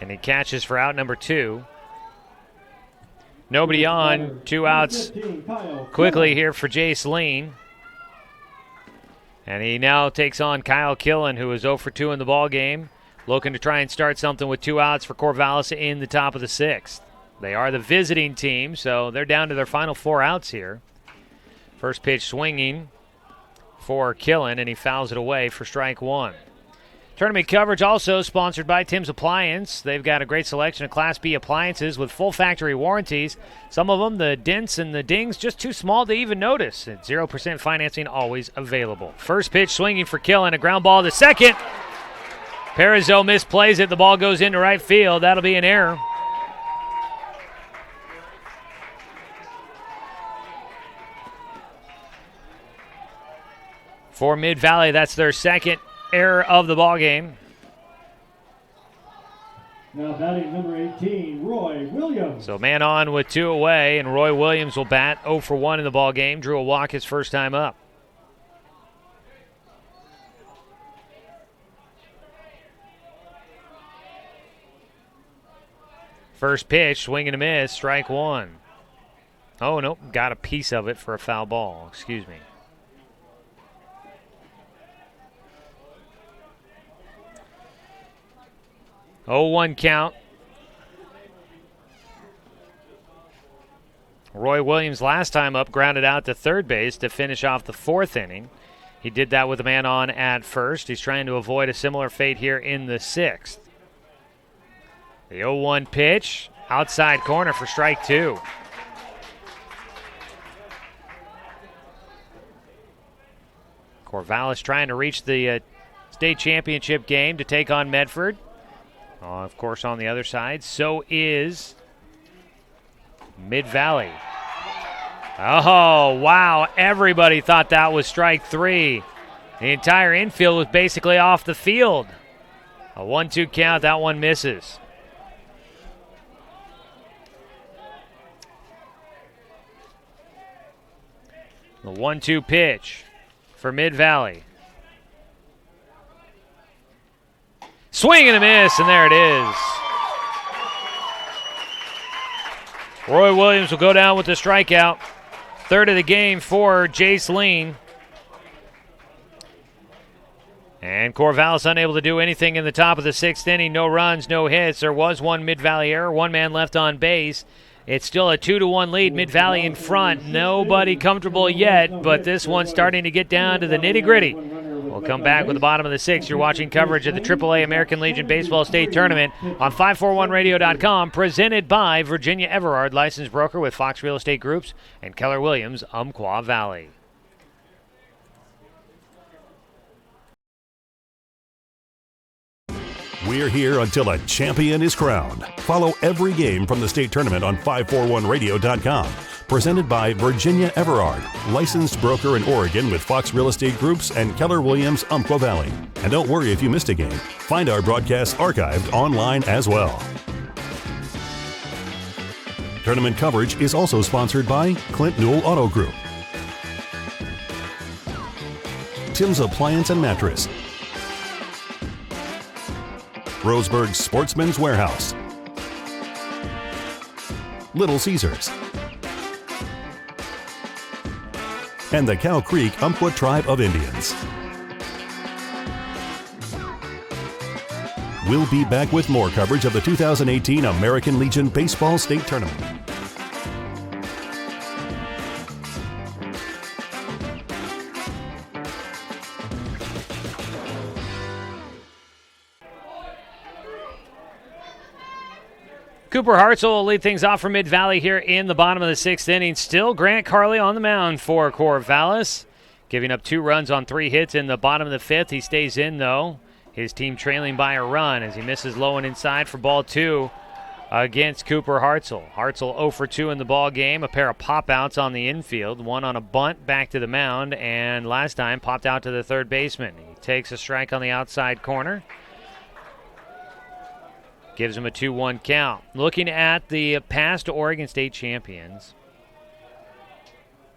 And he catches for out number 2. Nobody on, 2 outs quickly here for Jace Lean. And he now takes on Kyle Killen, who is 0 for 2 in the ball game, looking to try and start something with 2 outs for Corvallis in the top of the 6th. They are the visiting team, so they're down to their final 4 outs here. First pitch swinging for Killen, and he fouls it away for strike 1. Tournament coverage also sponsored by Tim's Appliance. They've got a great selection of Class B appliances with full factory warranties. Some of them, the dents and the dings, just too small to even notice. And 0% financing always available. First pitch swinging for Killen, a ground ball to second. Parizeau misplays it. The ball goes into right field. That'll be an error. For Mid-Valley, that's their second error of the ball game. Now batting number 18, Roy Williams. So man on with 2 away, and Roy Williams will bat 0 for 1 in the ball game. Drew a walk his first time up. First pitch, swing and a miss, strike 1. Oh, nope, got a piece of it for a foul ball. Excuse me. Oh, 1 count. Roy Williams last time up grounded out to third base to finish off the 4th inning. He did that with a man on at first. He's trying to avoid a similar fate here in the 6th. The 0-1 pitch, outside corner for strike 2. Corvallis trying to reach the state championship game to take on Medford. Of course, on the other side, so is Mid-Valley. Oh, wow. Everybody thought that was strike 3. The entire infield was basically off the field. A 1-2 count. That one misses. The 1-2 pitch for Mid-Valley. Swing and a miss, and there it is. Roy Williams will go down with the strikeout. 3rd of the game for Jace Lean. And Corvallis unable to do anything in the top of the 6th inning. No runs, no hits. There was 1 Mid-Valley error, 1 man left on base. It's still a 2-1 lead, Mid-Valley in front. Nobody comfortable yet, but this one's starting to get down to the nitty-gritty. We'll come back with the bottom of the 6th. You're watching coverage of the AAA American Legion Baseball State Tournament on 541radio.com, presented by Virginia Everard, licensed broker with Fox Real Estate Groups and Keller Williams, Umpqua Valley. We're here until a champion is crowned. Follow every game from the state tournament on 541radio.com. Presented by Virginia Everard, licensed broker in Oregon with Fox Real Estate Groups and Keller Williams, Umpqua Valley. And don't worry if you missed a game. Find our broadcasts archived online as well. Tournament coverage is also sponsored by Clint Newell Auto Group, Tim's Appliance and Mattress, Roseburg Sportsman's Warehouse, Little Caesars, and the Cow Creek Umpqua Tribe of Indians. We'll be back with more coverage of the 2018 American Legion Baseball State Tournament. Cooper Hartzell will lead things off for Mid-Valley here in the bottom of the sixth inning. Still Grant Carley on the mound for Corvallis, giving up 2 runs on 3 hits in the bottom of the fifth. He stays in, though. His team trailing by a run as he misses low and inside for ball 2 against Cooper Hartzell. Hartzell 0 for 2 in the ball game. A pair of pop-outs on the infield. One on a bunt back to the mound, and last time popped out to the third baseman. He takes a strike on the outside corner. Gives him a 2-1 count. Looking at the past Oregon State champions,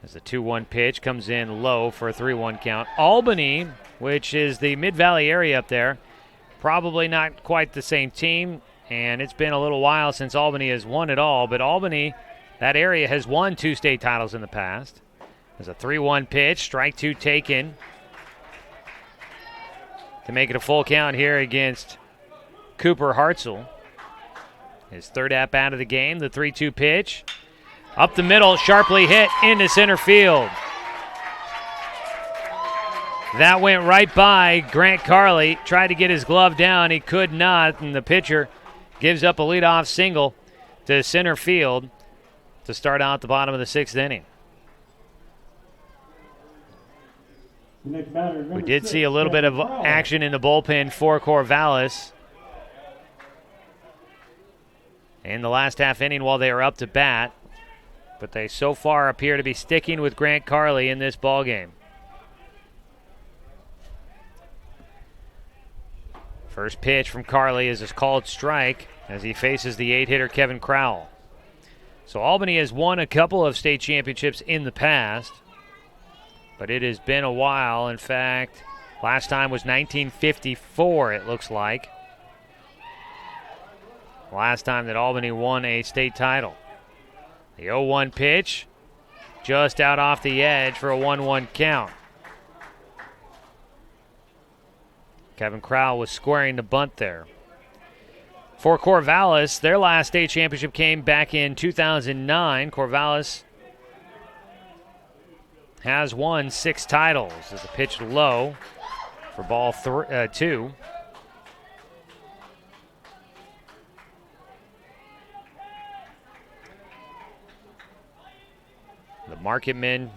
as the 2-1 pitch comes in low for a 3-1 count. Albany, which is the Mid-Valley area up there, probably not quite the same team, and it's been a little while since Albany has won it all, but Albany, that area, has won 2 state titles in the past. There's a 3-1 pitch, strike 2 taken to make it a full count here against Cooper Hartzell. His third at-bat of the game, the 3-2 pitch. Up the middle, sharply hit into center field. That went right by Grant Carley. Tried to get his glove down. He could not, and the pitcher gives up a leadoff single to center field to start out the bottom of the sixth inning. We did see a little bit of action in the bullpen for Corvallis in the last half inning while they were up to bat, but they so far appear to be sticking with Grant Carley in this ballgame. First pitch from Carley is a called strike as he faces the 8-hitter Kevin Crowell. So Albany has won a couple of state championships in the past, but it has been a while. In fact, last time was 1954, it looks like. Last time that Albany won a state title. The 0-1 pitch, just out off the edge for a 1-1 count. Kevin Crowell was squaring the bunt there. For Corvallis, their last state championship came back in 2009. Corvallis has won 6 titles. As a pitch low for ball 2. The Marketmen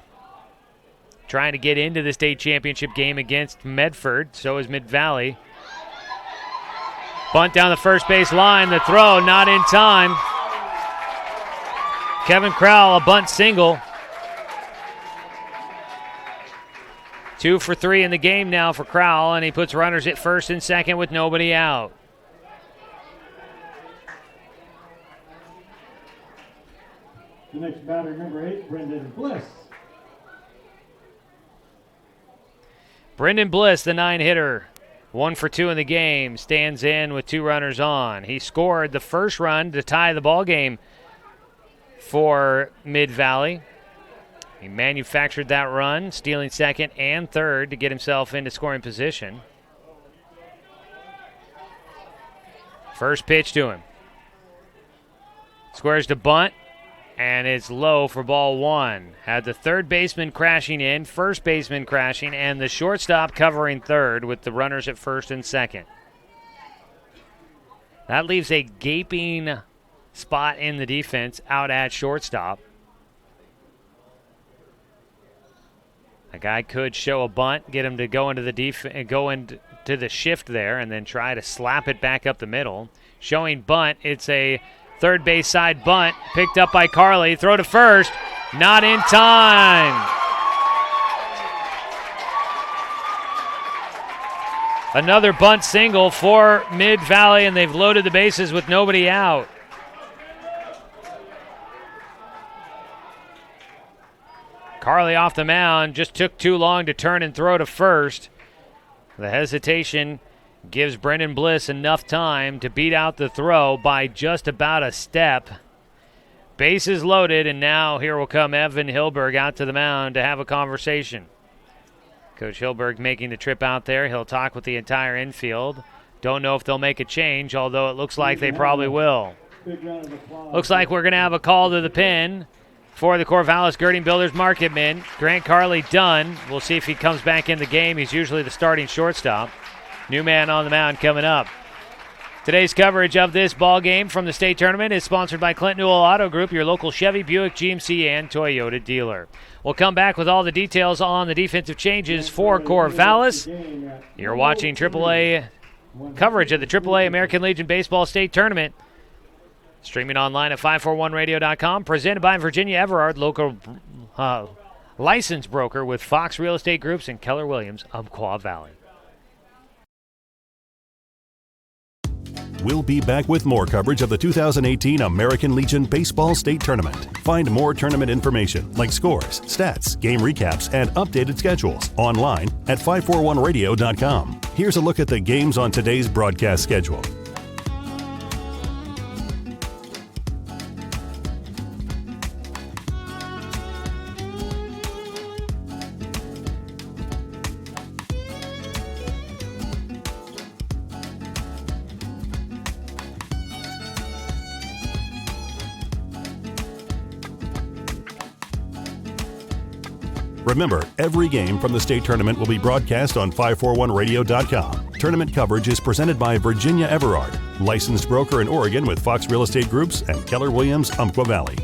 trying to get into the state championship game against Medford. So is Mid-Valley. Bunt down the first base line. The throw not in time. Kevin Crowell, a bunt single. 2 for 3 in the game now for Crowell, and he puts runners at first and second with nobody out. The next batter, number 8, Brendan Bliss. Brendan Bliss, the 9-hitter, 1 for 2 in the game, stands in with 2 runners on. He scored the first run to tie the ball game for Mid-Valley. He manufactured that run, stealing second and third to get himself into scoring position. First pitch to him. Squares to bunt. And it's low for ball 1. Had the third baseman crashing in, first baseman crashing, and the shortstop covering third with the runners at first and second. That leaves a gaping spot in the defense out at shortstop. A guy could show a bunt, get him to go into the to the shift there and then try to slap it back up the middle. Showing bunt. It's a third base side bunt. Picked up by Carly. Throw to first. Not in time. Another bunt single for Mid-Valley, and they've loaded the bases with nobody out. Carly off the mound, just took too long to turn and throw to first. The hesitation gives Brendan Bliss enough time to beat out the throw by just about a step. Bases loaded, and now here will come Evan Hilberg out to the mound to have a conversation. Coach Hilberg making the trip out there. He'll talk with the entire infield. Don't know if they'll make a change, although it looks like they probably will. Looks like we're going to have a call to the pen for the Corvallis Girding Builders Marketmen. Grant Carly done. We'll see if he comes back in the game. He's usually the starting shortstop. New man on the mound coming up. Today's coverage of this ball game from the state tournament is sponsored by Clint Newell Auto Group, your local Chevy, Buick, GMC, and Toyota dealer. We'll come back with all the details on the defensive changes for Corvallis. You're watching AAA coverage of the AAA American Legion Baseball State Tournament. Streaming online at 541radio.com. Presented by Virginia Everard, local license broker with Fox Real Estate Groups and Keller Williams of Quaw Valley. We'll be back with more coverage of the 2018 American Legion Baseball State Tournament. Find more tournament information like scores, stats, game recaps, and updated schedules online at 541radio.com. Here's a look at the games on today's broadcast schedule. Remember, every game from the state tournament will be broadcast on 541radio.com. Tournament coverage is presented by Virginia Everard, licensed broker in Oregon with Fox Real Estate Groups and Keller Williams, Umpqua Valley.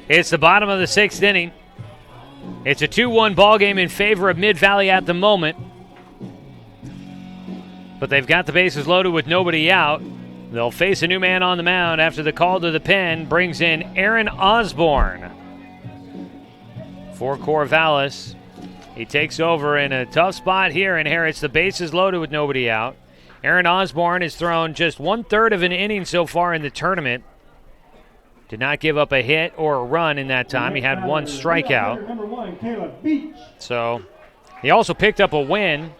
It's the bottom of the sixth inning. It's a 2-1 ball game in favor of Mid-Valley at the moment. But they've got the bases loaded with nobody out. They'll face a new man on the mound after the call to the pen brings in Aaron Osborne for Corvallis. He takes over in a tough spot here, inherits the bases loaded with nobody out. Aaron Osborne has thrown just 1/3 of an inning so far in the tournament. Did not give up a hit or a run in that time. He had one strikeout. So he also picked up a win.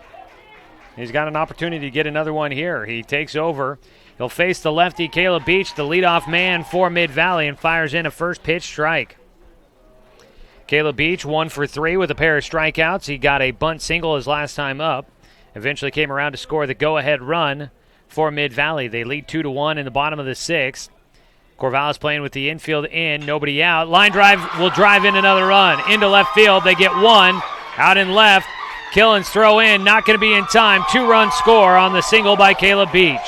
He's got an opportunity to get another one here. He takes over. He'll face the lefty Caleb Beach, the leadoff man for Mid-Valley, and fires in a first pitch strike. Caleb Beach 1 for 3 with a pair of strikeouts. He got a bunt single his last time up. Eventually came around to score the go-ahead run for Mid-Valley. They lead 2-1 in the bottom of the sixth. Corvallis playing with the infield in, nobody out. Line drive will drive in another run. Into left field, they get one. Out in left, Killens throw in, not going to be in time. 2-run score on the single by Caleb Beach.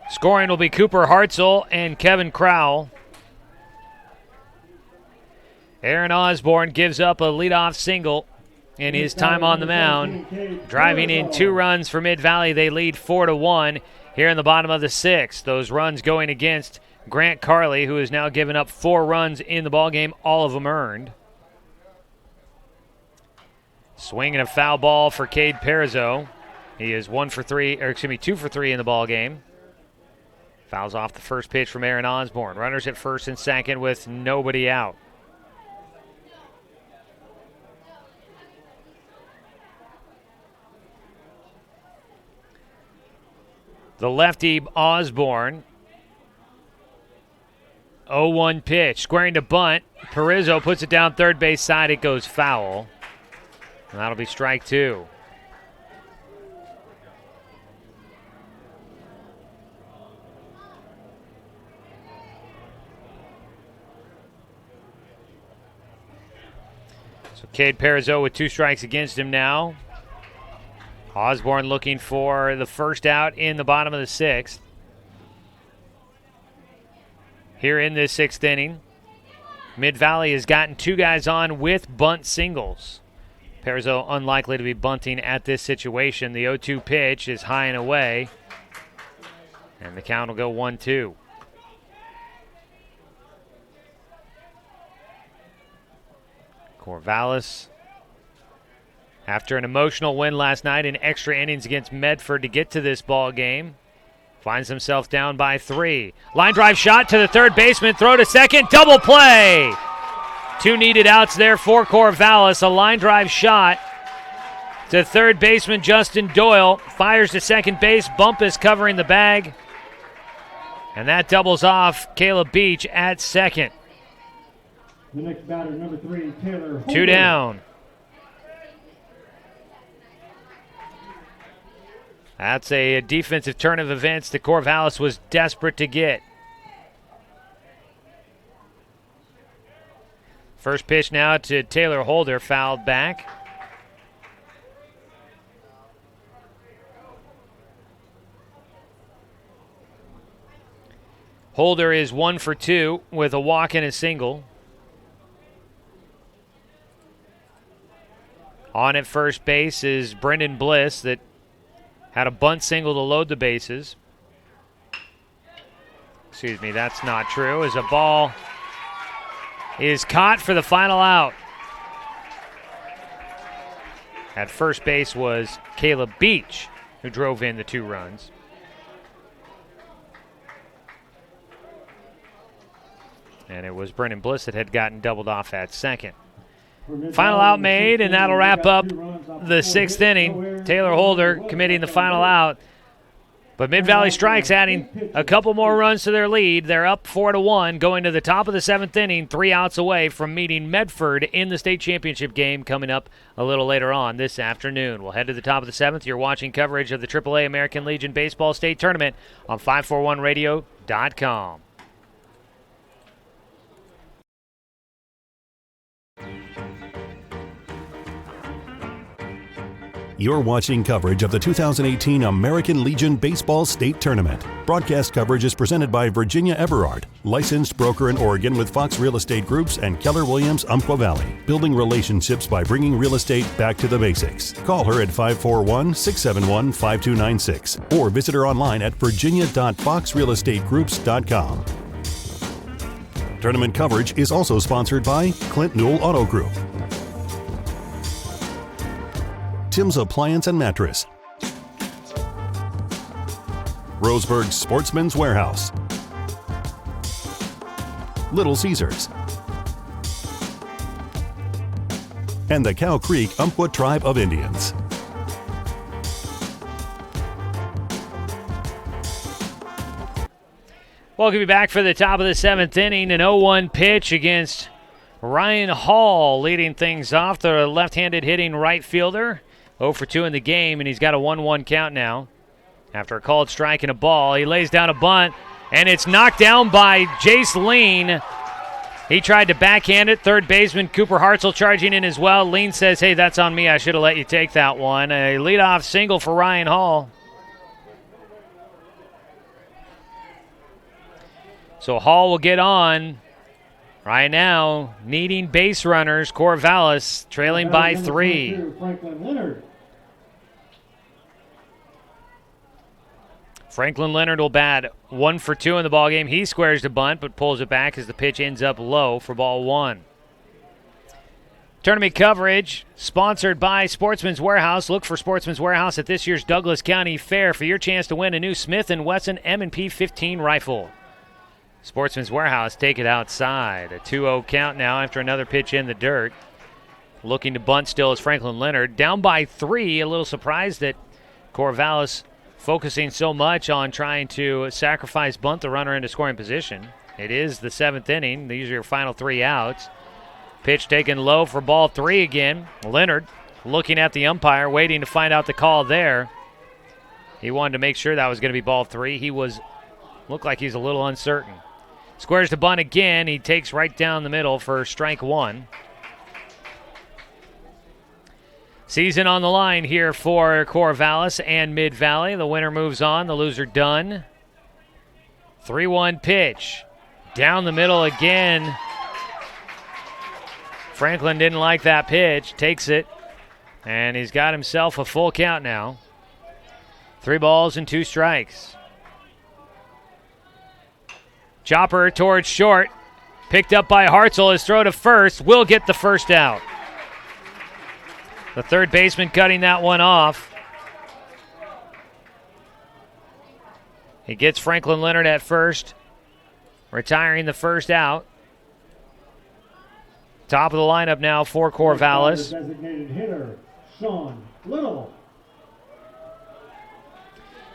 Scoring will be Cooper Hartzell and Kevin Crowell. Aaron Osborne gives up a leadoff single in his time on the mound. Driving in 2 runs for Mid-Valley, they lead 4-1 here in the bottom of the sixth. Those runs going against Grant Carly, who has now given up 4 runs in the ballgame, all of them earned. Swinging a foul ball for Cade Perizzo. He is 2 for 3 in the ballgame. Fouls off the first pitch from Aaron Osborne. Runners at first and second with nobody out. The lefty Osborne. 0-1 pitch. Squaring to bunt. Perizzo puts it down third base side. It goes foul. And that'll be strike 2. So Cade Parizeau with 2 strikes against him now. Osborne looking for the first out in the bottom of the 6th. Here in this 6th inning, Mid-Valley has gotten 2 guys on with bunt singles. Parizeau unlikely to be bunting at this situation. The 0-2 pitch is high and away, and the count will go 1-2. Corvallis, after an emotional win last night in extra innings against Medford to get to this ball game, finds himself down by 3. Line drive shot to the third baseman, throw to second, double play. 2 needed outs there for Corvallis. A line drive shot to third baseman Justin Doyle, fires to second base. Bump is covering the bag, and that doubles off Caleb Beach at second. The next batter, number 3, Taylor Holder. 2 down. That's a defensive turn of events that Corvallis was desperate to get. First pitch now to Taylor Holder, fouled back. Holder is 1 for 2 with a walk and a single. On at first base is Brendan Bliss that had a bunt single to load the bases. Excuse me, that's not true, as a ball is caught for the final out. At first base was Caleb Beach, who drove in the 2 runs. And it was Brendan Bliss that had gotten doubled off at second. Final out made, and that'll wrap up the 6th inning. Taylor Holder committing the final out. But Mid-Valley Strikes adding a couple more runs to their lead. They're up 4-1 going to the top of the 7th inning, 3 outs away from meeting Medford in the state championship game coming up a little later on this afternoon. We'll head to the top of the 7th. You're watching coverage of the AAA American Legion Baseball State Tournament on 541radio.com. You're watching coverage of the 2018 American Legion Baseball State Tournament. Broadcast coverage is presented by Virginia Everard, licensed broker in Oregon with Fox Real Estate Groups and Keller Williams Umpqua Valley, building relationships by bringing real estate back to the basics. Call her at 541-671-5296 or visit her online at virginia.foxrealestategroups.com. Tournament coverage is also sponsored by Clint Newell Auto Group, Tim's Appliance and Mattress, Roseburg Sportsman's Warehouse, Little Caesars, and the Cow Creek Umpqua Tribe of Indians. Welcome you back for the top of the 7th inning. An 0-1 pitch against Ryan Hall leading things off, the left-handed hitting right fielder. 0 for 2 in the game, and he's got a 1-1 count now. After a called strike and a ball, he lays down a bunt, and it's knocked down by Jace Lean. He tried to backhand it. Third baseman Cooper Hartzell charging in as well. Lean says, hey, that's on me. I should have let you take that one. A leadoff single for Ryan Hall. So Hall will get on. Right now, needing base runners, Corvallis trailing by 3. Franklin Leonard will bat 1 for 2 in the ballgame. He squares the bunt but pulls it back as the pitch ends up low for ball 1. Tournament coverage sponsored by Sportsman's Warehouse. Look for Sportsman's Warehouse at this year's Douglas County Fair for your chance to win a new Smith & Wesson M&P 15 rifle. Sportsman's Warehouse take it outside. A 2-0 count now after another pitch in the dirt. Looking to bunt still is Franklin Leonard. Down by 3. A little surprised that Corvallis focusing so much on trying to sacrifice bunt the runner into scoring position. It is the 7th inning. These are your final 3 outs. Pitch taken low for ball 3 again. Leonard looking at the umpire, waiting to find out the call there. He wanted to make sure that was going to be ball 3. Looked like he's a little uncertain. Squares the bunt again. He takes right down the middle for strike 1. Season on the line here for Corvallis and Mid-Valley. The winner moves on, the loser done. 3-1 pitch. Down the middle again. Franklin didn't like that pitch. Takes it. And he's got himself a full count now. 3 balls and 2 strikes. Chopper towards short. Picked up by Hartzell. His throw to first will get the first out. The third baseman cutting that one off. He gets Franklin Leonard at first, retiring the first out. Top of the lineup now for Corvallis. Designated hitter, Sean Little.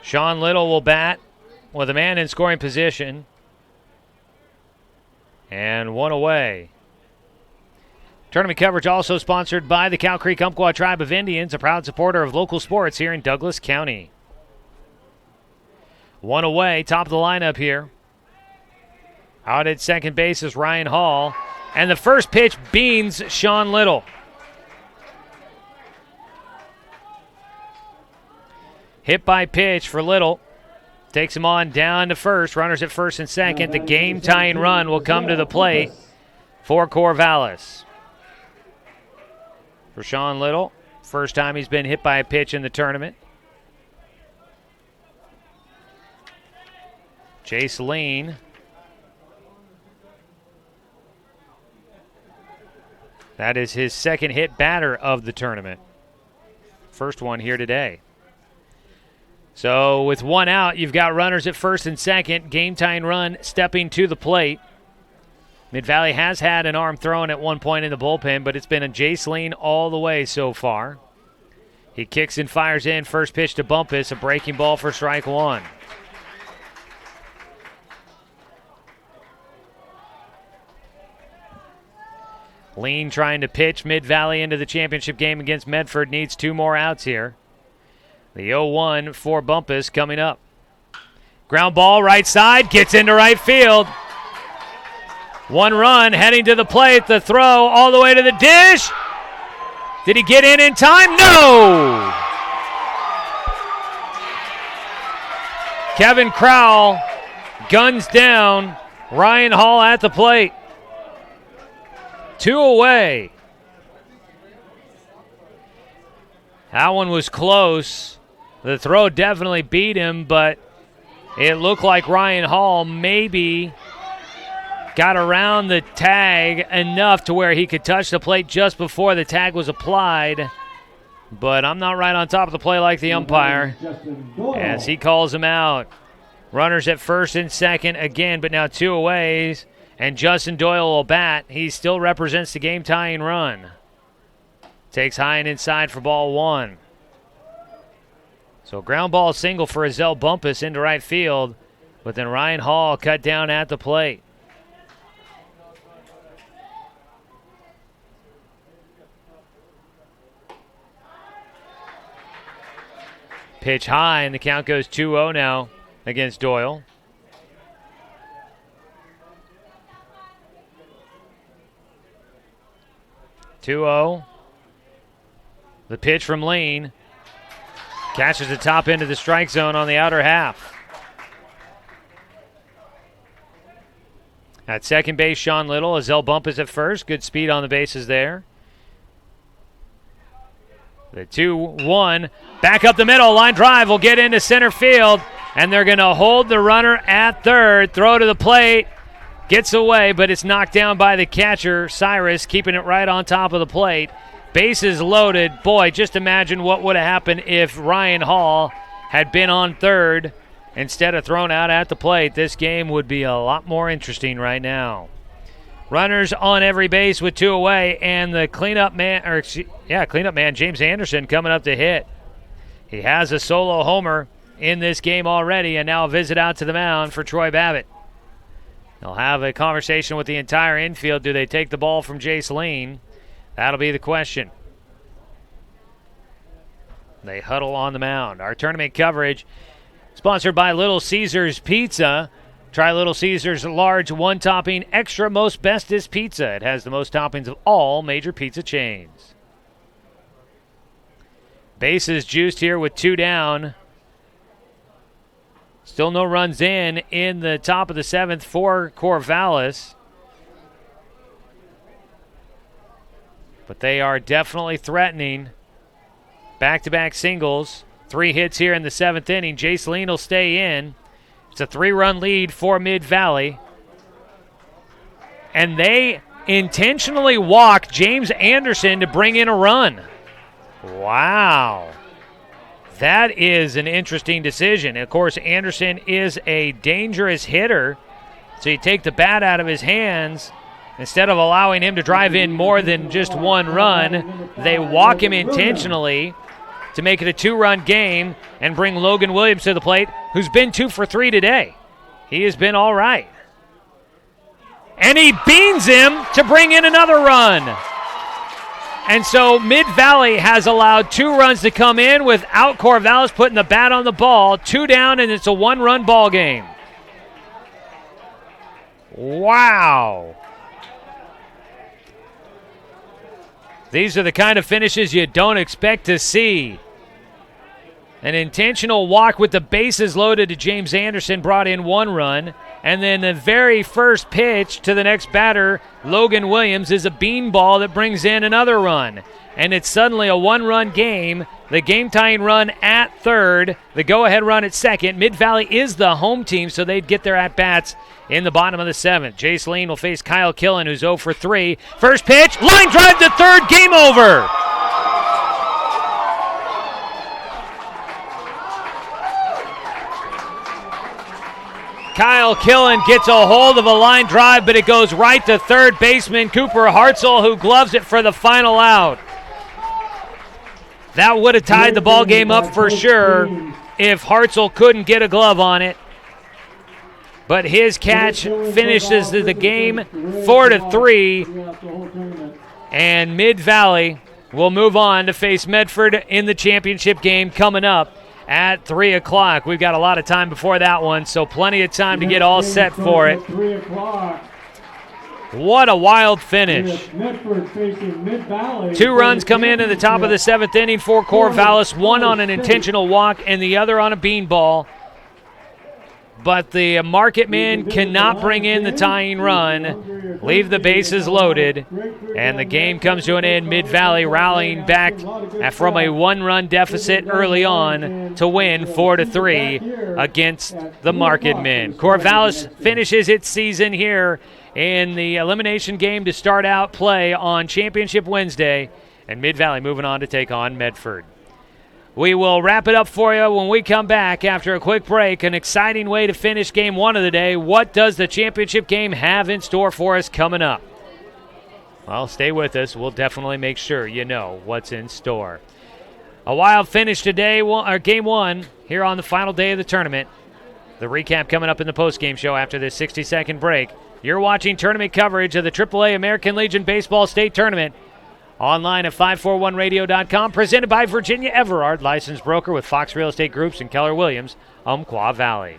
Sean Little will bat with a man in scoring position. And 1 away. Tournament coverage also sponsored by the Cow Creek Umpqua Tribe of Indians, a proud supporter of local sports here in Douglas County. 1 away, top of the lineup here. Out at second base is Ryan Hall. And the first pitch beans Sean Little. Hit by pitch for Little. Takes him on down to first. Runners at first and second. The game-tying run will come to the plate for Corvallis. For Sean Little, first time he's been hit by a pitch in the tournament. Chase Lean. That is his second hit batter of the tournament. First one here today. So with 1 out, you've got runners at first and second. Game-tying run stepping to the plate. Mid-Valley has had an arm thrown at one point in the bullpen, but it's been a Jace Lean all the way so far. He kicks and fires in. First pitch to Bumpus, a breaking ball for strike 1. Lean trying to pitch Mid-Valley into the championship game against Medford. Needs 2 more outs here. The 0-1 for Bumpus coming up. Ground ball right side, gets into right field. 1 run heading to the plate. The throw all the way to the dish. Did he get in time? No! Kevin Crowell guns down Ryan Hall at the plate. 2 away. That one was close. The throw definitely beat him, but it looked like Ryan Hall maybe got around the tag enough to where he could touch the plate just before the tag was applied. But I'm not right on top of the play like the umpire as he calls him out. Runners at first and second again, but now 2 away. And Justin Doyle will bat. He still represents the game-tying run. Takes high and inside for ball 1. So ground ball single for Azell Bumpus into right field. But then Ryan Hall cut down at the plate. Pitch high, and the count goes 2-0 now against Doyle. The pitch from Lean. Catches the top end of the strike zone on the outer half. At second base, Sean Little. Azell Bumpus at first. Good speed on the bases there. The 2-1. Back up the middle. Line drive will get into center field. And they're going to hold the runner at third. Throw to the plate. Gets away, but it's knocked down by the catcher, Cyrus, keeping it right on top of the plate. Bases loaded. Boy, just imagine what would have happened if Ryan Hall had been on third instead of thrown out at the plate. This game would be a lot more interesting right now. Runners on every base with 2 away, and the cleanup man, James Anderson, coming up to hit. He has a solo homer in this game already, and now a visit out to the mound for Troy Babbitt. They'll have a conversation with the entire infield. Do they take the ball from Jace Lean? That'll be the question. They huddle on the mound. Our tournament coverage sponsored by Little Caesars Pizza. Try Little Caesars large one-topping extra most bestest pizza. It has the most toppings of all major pizza chains. Bases juiced here with 2 down. Still no runs in the top of the 7th for Corvallis. But they are definitely threatening. Back-to-back singles. 3 hits here in the 7th inning. Jace Lean will stay in. It's a 3-run lead for Mid-Valley. And they intentionally walk James Anderson to bring in a run. Wow. That is an interesting decision. Of course, Anderson is a dangerous hitter, so you take the bat out of his hands. Instead of allowing him to drive in more than just 1 run, they walk him intentionally to make it a 2-run game and bring Logan Williams to the plate, who's been 2 for 3 today. He has been all right. And he beans him to bring in another run. And so Mid-Valley has allowed 2 runs to come in without Corvallis putting the bat on the ball. 2 down, and it's a 1-run ball game. Wow. These are the kind of finishes you don't expect to see. An intentional walk with the bases loaded to James Anderson brought in 1 run. And then the very first pitch to the next batter, Logan Williams, is a beanball that brings in another run. And it's suddenly a 1-run game. The game-tying run at third, the go-ahead run at second. Mid-Valley is the home team, so they'd get their at-bats in the bottom of the 7th. Jace Lean will face Kyle Killen, who's 0 for 3. First pitch, line drive to third, game over. Kyle Killen gets a hold of a line drive, but it goes right to third baseman Cooper Hartzell, who gloves it for the final out. That would have tied the ball game up for sure if Hartzell couldn't get a glove on it. But his catch finishes the game 4-3, and Mid-Valley will move on to face Medford in the championship game coming up at 3 o'clock. We've got a lot of time before that one, so plenty of time to get all set for it. What a wild finish. 2 runs come in the top of the 7th inning for Corvallis, 1 on an intentional walk and the other on a beanball. But the Marketmen cannot bring in the tying run, leave the bases loaded, and the game comes to an end. Mid-Valley rallying back from a 1-run deficit early on to win 4-3 against the Marketmen. Corvallis finishes its season here in the elimination game to start out play on Championship Wednesday, and Mid-Valley moving on to take on Medford. We will wrap it up for you when we come back after a quick break. An exciting way to finish game 1 of the day. What does the championship game have in store for us coming up? Well, stay with us. We'll definitely make sure you know what's in store. A wild finish today, game 1 here on the final day of the tournament. The recap coming up in the postgame show after this 60-second break. You're watching tournament coverage of the AAA American Legion Baseball State Tournament. Online at 541radio.com, presented by Virginia Everard, licensed broker with Fox Real Estate Groups and Keller Williams, Umpqua Valley.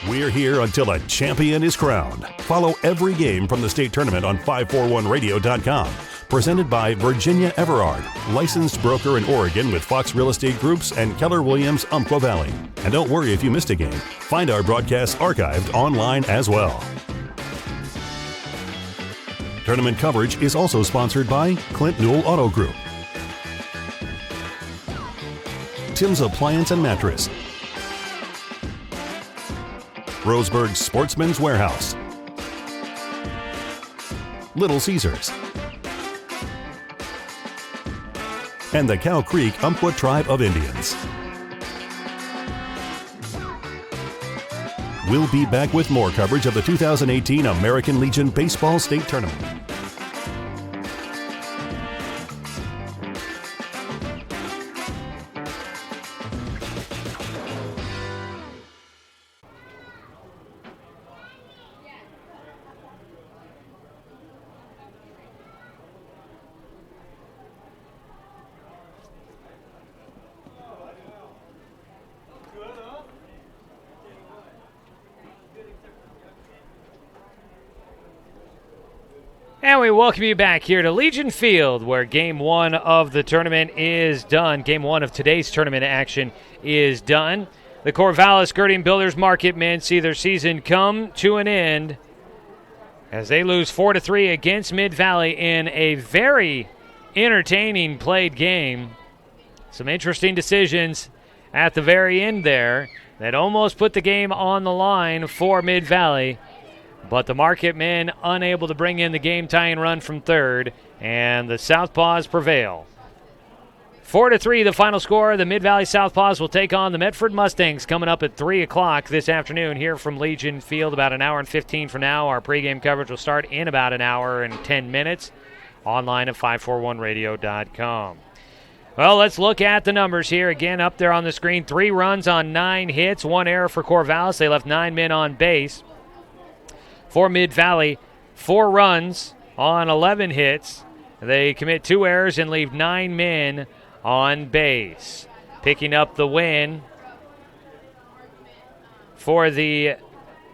We're here until a champion is crowned. Follow every game from the state tournament on 541radio.com. Presented by Virginia Everard, licensed broker in Oregon with Fox Real Estate Groups and Keller Williams, Umpqua Valley. And don't worry if you missed a game. Find our broadcasts archived online as well. Tournament coverage is also sponsored by Clint Newell Auto Group, Tim's Appliance and Mattress, Roseburg Sportsman's Warehouse, Little Caesars, and the Cow Creek Umpqua Tribe of Indians. We'll be back with more coverage of the 2018 American Legion Baseball State Tournament. And we welcome you back here to Legion Field, where Game 1 of the tournament is done. Game 1 of today's tournament action is done. The Corvallis Skirting Builders Marketmen see their season come to an end as they lose 4-3 against Mid-Valley in a very entertaining played game. Some interesting decisions at the very end there that almost put the game on the line for Mid-Valley. But the Marketmen unable to bring in the game-tying run from third, and the Southpaws prevail. 4-3 the final score. The Mid-Valley Southpaws will take on the Medford Mustangs coming up at 3 o'clock this afternoon here from Legion Field, about an hour and 15 from now. Our pregame coverage will start in about an hour and 10 minutes. Online at 541radio.com. Well, let's look at the numbers here. Again, up there on the screen, 3 runs on 9 hits, 1 error for Corvallis. They left 9 men on base. For Mid-Valley, 4 runs on 11 hits. They commit 2 errors and leave 9 men on base. Picking up the win for the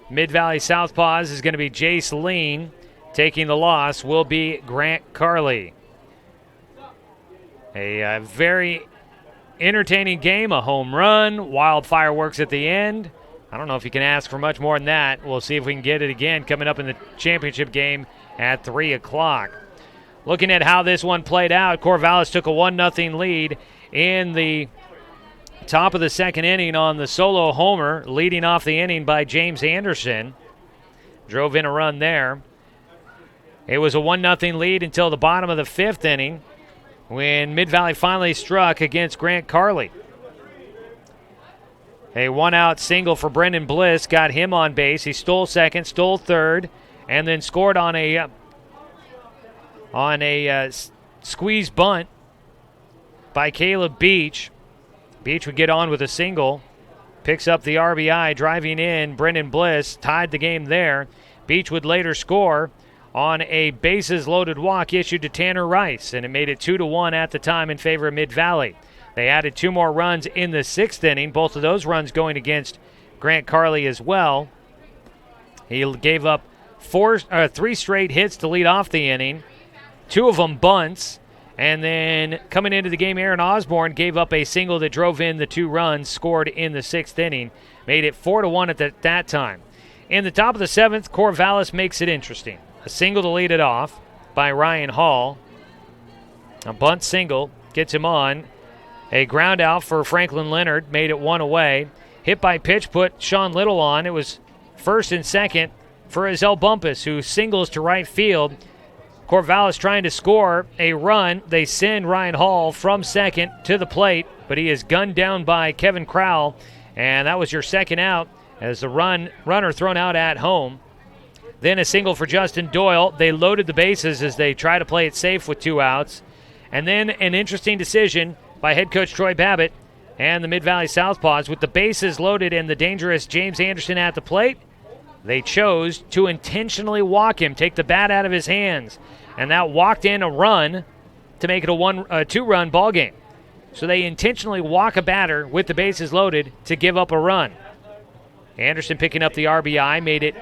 Mid-Valley Southpaws is going to be Jace Lean. Taking the loss will be Grant Carley. A very entertaining game, a home run, wild fireworks at the end. I don't know if you can ask for much more than that. We'll see if we can get it again coming up in the championship game at 3 o'clock. Looking at how this one played out, Corvallis took a 1-0 lead in the top of the second inning on the solo homer, leading off the inning by James Anderson. Drove in a run there. It was a 1-0 lead until the bottom of the 5th inning when Mid-Valley finally struck against Grant Carley. A 1-out single for Brendan Bliss got him on base. He stole second, stole third, and then scored on a squeeze bunt by Caleb Beach. Beach would get on with a single, picks up the RBI, driving in. Brendan Bliss tied the game there. Beach would later score on a bases-loaded walk issued to Tanner Rice, and it made it 2-1 at the time in favor of Mid-Valley. They added 2 more runs in the 6th inning, both of those runs going against Grant Carley as well. He gave up 3 straight hits to lead off the inning, 2 of them bunts, and then coming into the game, Aaron Osborne gave up a single that drove in the 2 runs scored in the 6th inning, made it 4-1 at that time. In the top of the 7th, Corvallis makes it interesting. A single to lead it off by Ryan Hall. A bunt single gets him on. A ground out for Franklin Leonard made it 1 away. Hit by pitch put Sean Little on. It was first and second for Azel Bumpus, who singles to right field. Corvallis trying to score a run. They send Ryan Hall from second to the plate, but he is gunned down by Kevin Crowell, and that was your second out as the runner thrown out at home. Then a single for Justin Doyle. They loaded the bases as they try to play it safe with 2 outs. And then an interesting decision by head coach Troy Babbitt and the Mid-Valley Southpaws. With the bases loaded and the dangerous James Anderson at the plate, they chose to intentionally walk him, take the bat out of his hands, and that walked in a run to make it a 2-run ball game. So they intentionally walk a batter with the bases loaded to give up a run. Anderson picking up the RBI, made it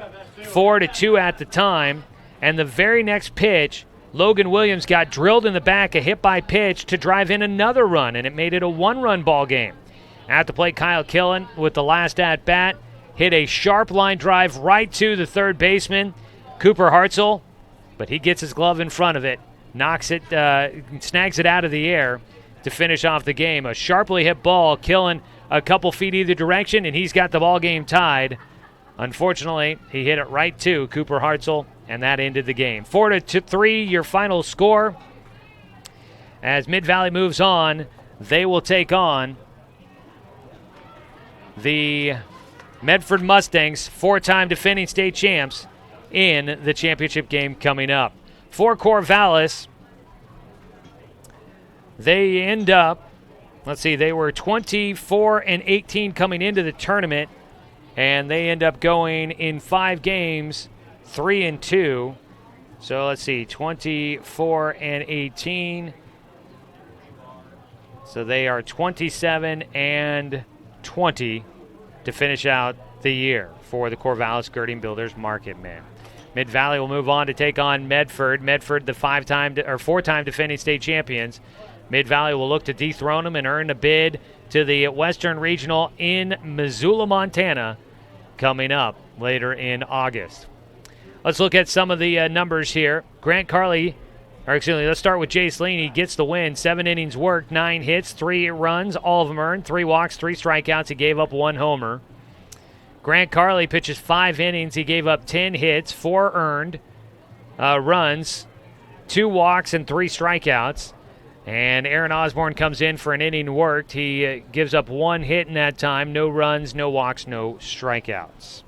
4-2 at the time, and the very next pitch, Logan Williams got drilled in the back, a hit by pitch to drive in another run, and it made it a 1-run ball game. At the plate, Kyle Killen with the last at-bat hit a sharp line drive right to the third baseman, Cooper Hartzell, but he gets his glove in front of it, knocks it, snags it out of the air to finish off the game. A sharply hit ball, Killen a couple feet either direction, and he's got the ball game tied. Unfortunately, he hit it right to Cooper Hartzell, and that ended the game. 4-3, your final score. As Mid-Valley moves on, they will take on the Medford Mustangs, 4-time defending state champs, in the championship game coming up. For Corvallis, they end up, they were 24-18 coming into the tournament, and they end up going in 5 games, 3-2. So 24-18. So they are 27-20 to finish out the year for the Corvallis Skirting Builders Marketmen. Mid-Valley will move on to take on Medford. Medford, the four-time defending state champions. Mid-Valley will look to dethrone them and earn a bid to the Western Regional in Missoula, Montana, coming up later in August. Let's look at some of the numbers here. Let's start with Jace Lean. He gets the win. 7 innings worked, 9 hits, 3 runs, all of them earned, 3 walks, 3 strikeouts. He gave up 1 homer. Grant Carley pitches 5 innings. He gave up 10 hits, 4 earned runs, 2 walks, and 3 strikeouts. And Aaron Osborne comes in for an inning worked. He gives up 1 hit in that time, no runs, no walks, no strikeouts.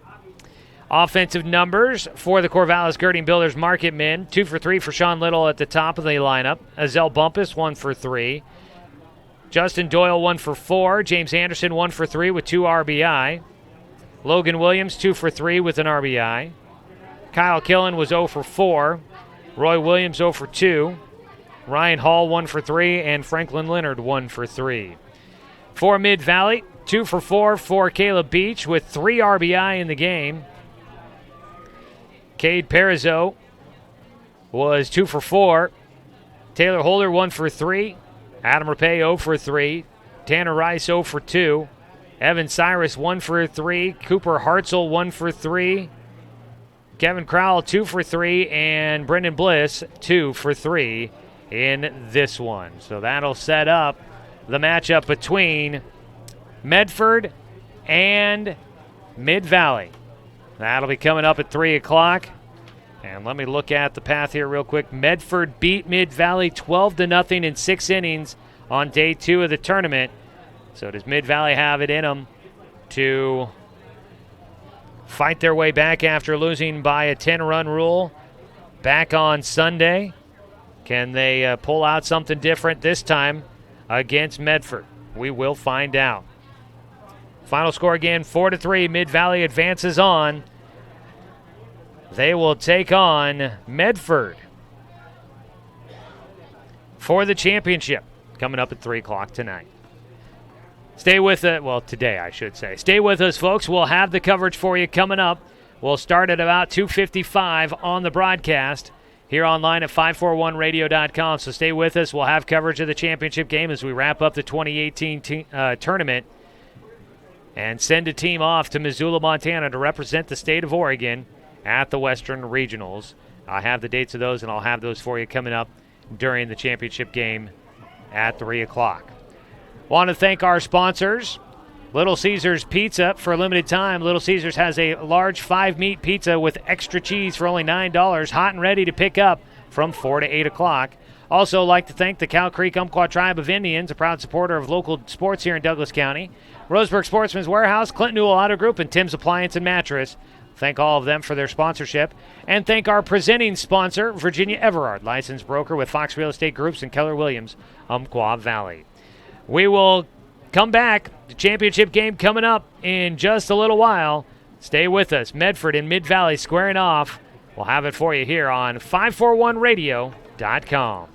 Offensive numbers for the Corvallis Girding Builders Marketmen. 2 for 3 for Sean Little at the top of the lineup. Azell Bumpus, 1 for 3. Justin Doyle, 1 for 4. James Anderson, 1 for 3 with 2 RBI. Logan Williams, 2 for 3 with an RBI. Kyle Killen was 0 for 4. Roy Williams, 0 for 2. Ryan Hall, 1 for 3. And Franklin Leonard, 1 for 3. For Mid-Valley, 2 for 4 for Caleb Beach with 3 RBI in the game. Cade Parizeau was 2 for 4. Taylor Holder, 1 for 3. Adam Rapay, 0 for 3. Tanner Rice, 0 for 2. Evan Cyrus, 1 for 3. Cooper Hartzell, 1 for 3. Kevin Crowell, 2 for 3. And Brendan Bliss, 2 for 3 in this one. So that'll set up the matchup between Medford and Mid-Valley. That'll be coming up at 3 o'clock. And let me look at the path here real quick. Medford beat Mid-Valley 12-0 in 6 innings on day 2 of the tournament. So does Mid-Valley have it in them to fight their way back after losing by a 10-run rule back on Sunday? Can they pull out something different this time against Medford? We will find out. Final score again, 4-3. Mid-Valley advances on. They will take on Medford for the championship coming up at 3 o'clock tonight. Stay with it. Well, today, I should say. Stay with us, folks. We'll have the coverage for you coming up. We'll start at about 2:55 on the broadcast here online at 541radio.com. So stay with us. We'll have coverage of the championship game as we wrap up the 2018 tournament and send a team off to Missoula, Montana to represent the state of Oregon at the Western Regionals. I have the dates of those, and I'll have those for you coming up during the championship game at 3 o'clock. Want to thank our sponsors, Little Caesars Pizza. For a limited time, Little Caesars has a large 5-meat pizza with extra cheese for only $9, hot and ready to pick up from 4 to 8 o'clock. Also like to thank the Cow Creek Umpqua Tribe of Indians, a proud supporter of local sports here in Douglas County. Roseburg Sportsman's Warehouse, Clinton Newell Auto Group, and Tim's Appliance and Mattress. Thank all of them for their sponsorship. And thank our presenting sponsor, Virginia Everard, licensed broker with Fox Real Estate Groups and Keller Williams, Umpqua Valley. We will come back. The championship game coming up in just a little while. Stay with us. Medford and Mid-Valley squaring off. We'll have it for you here on 541radio.com.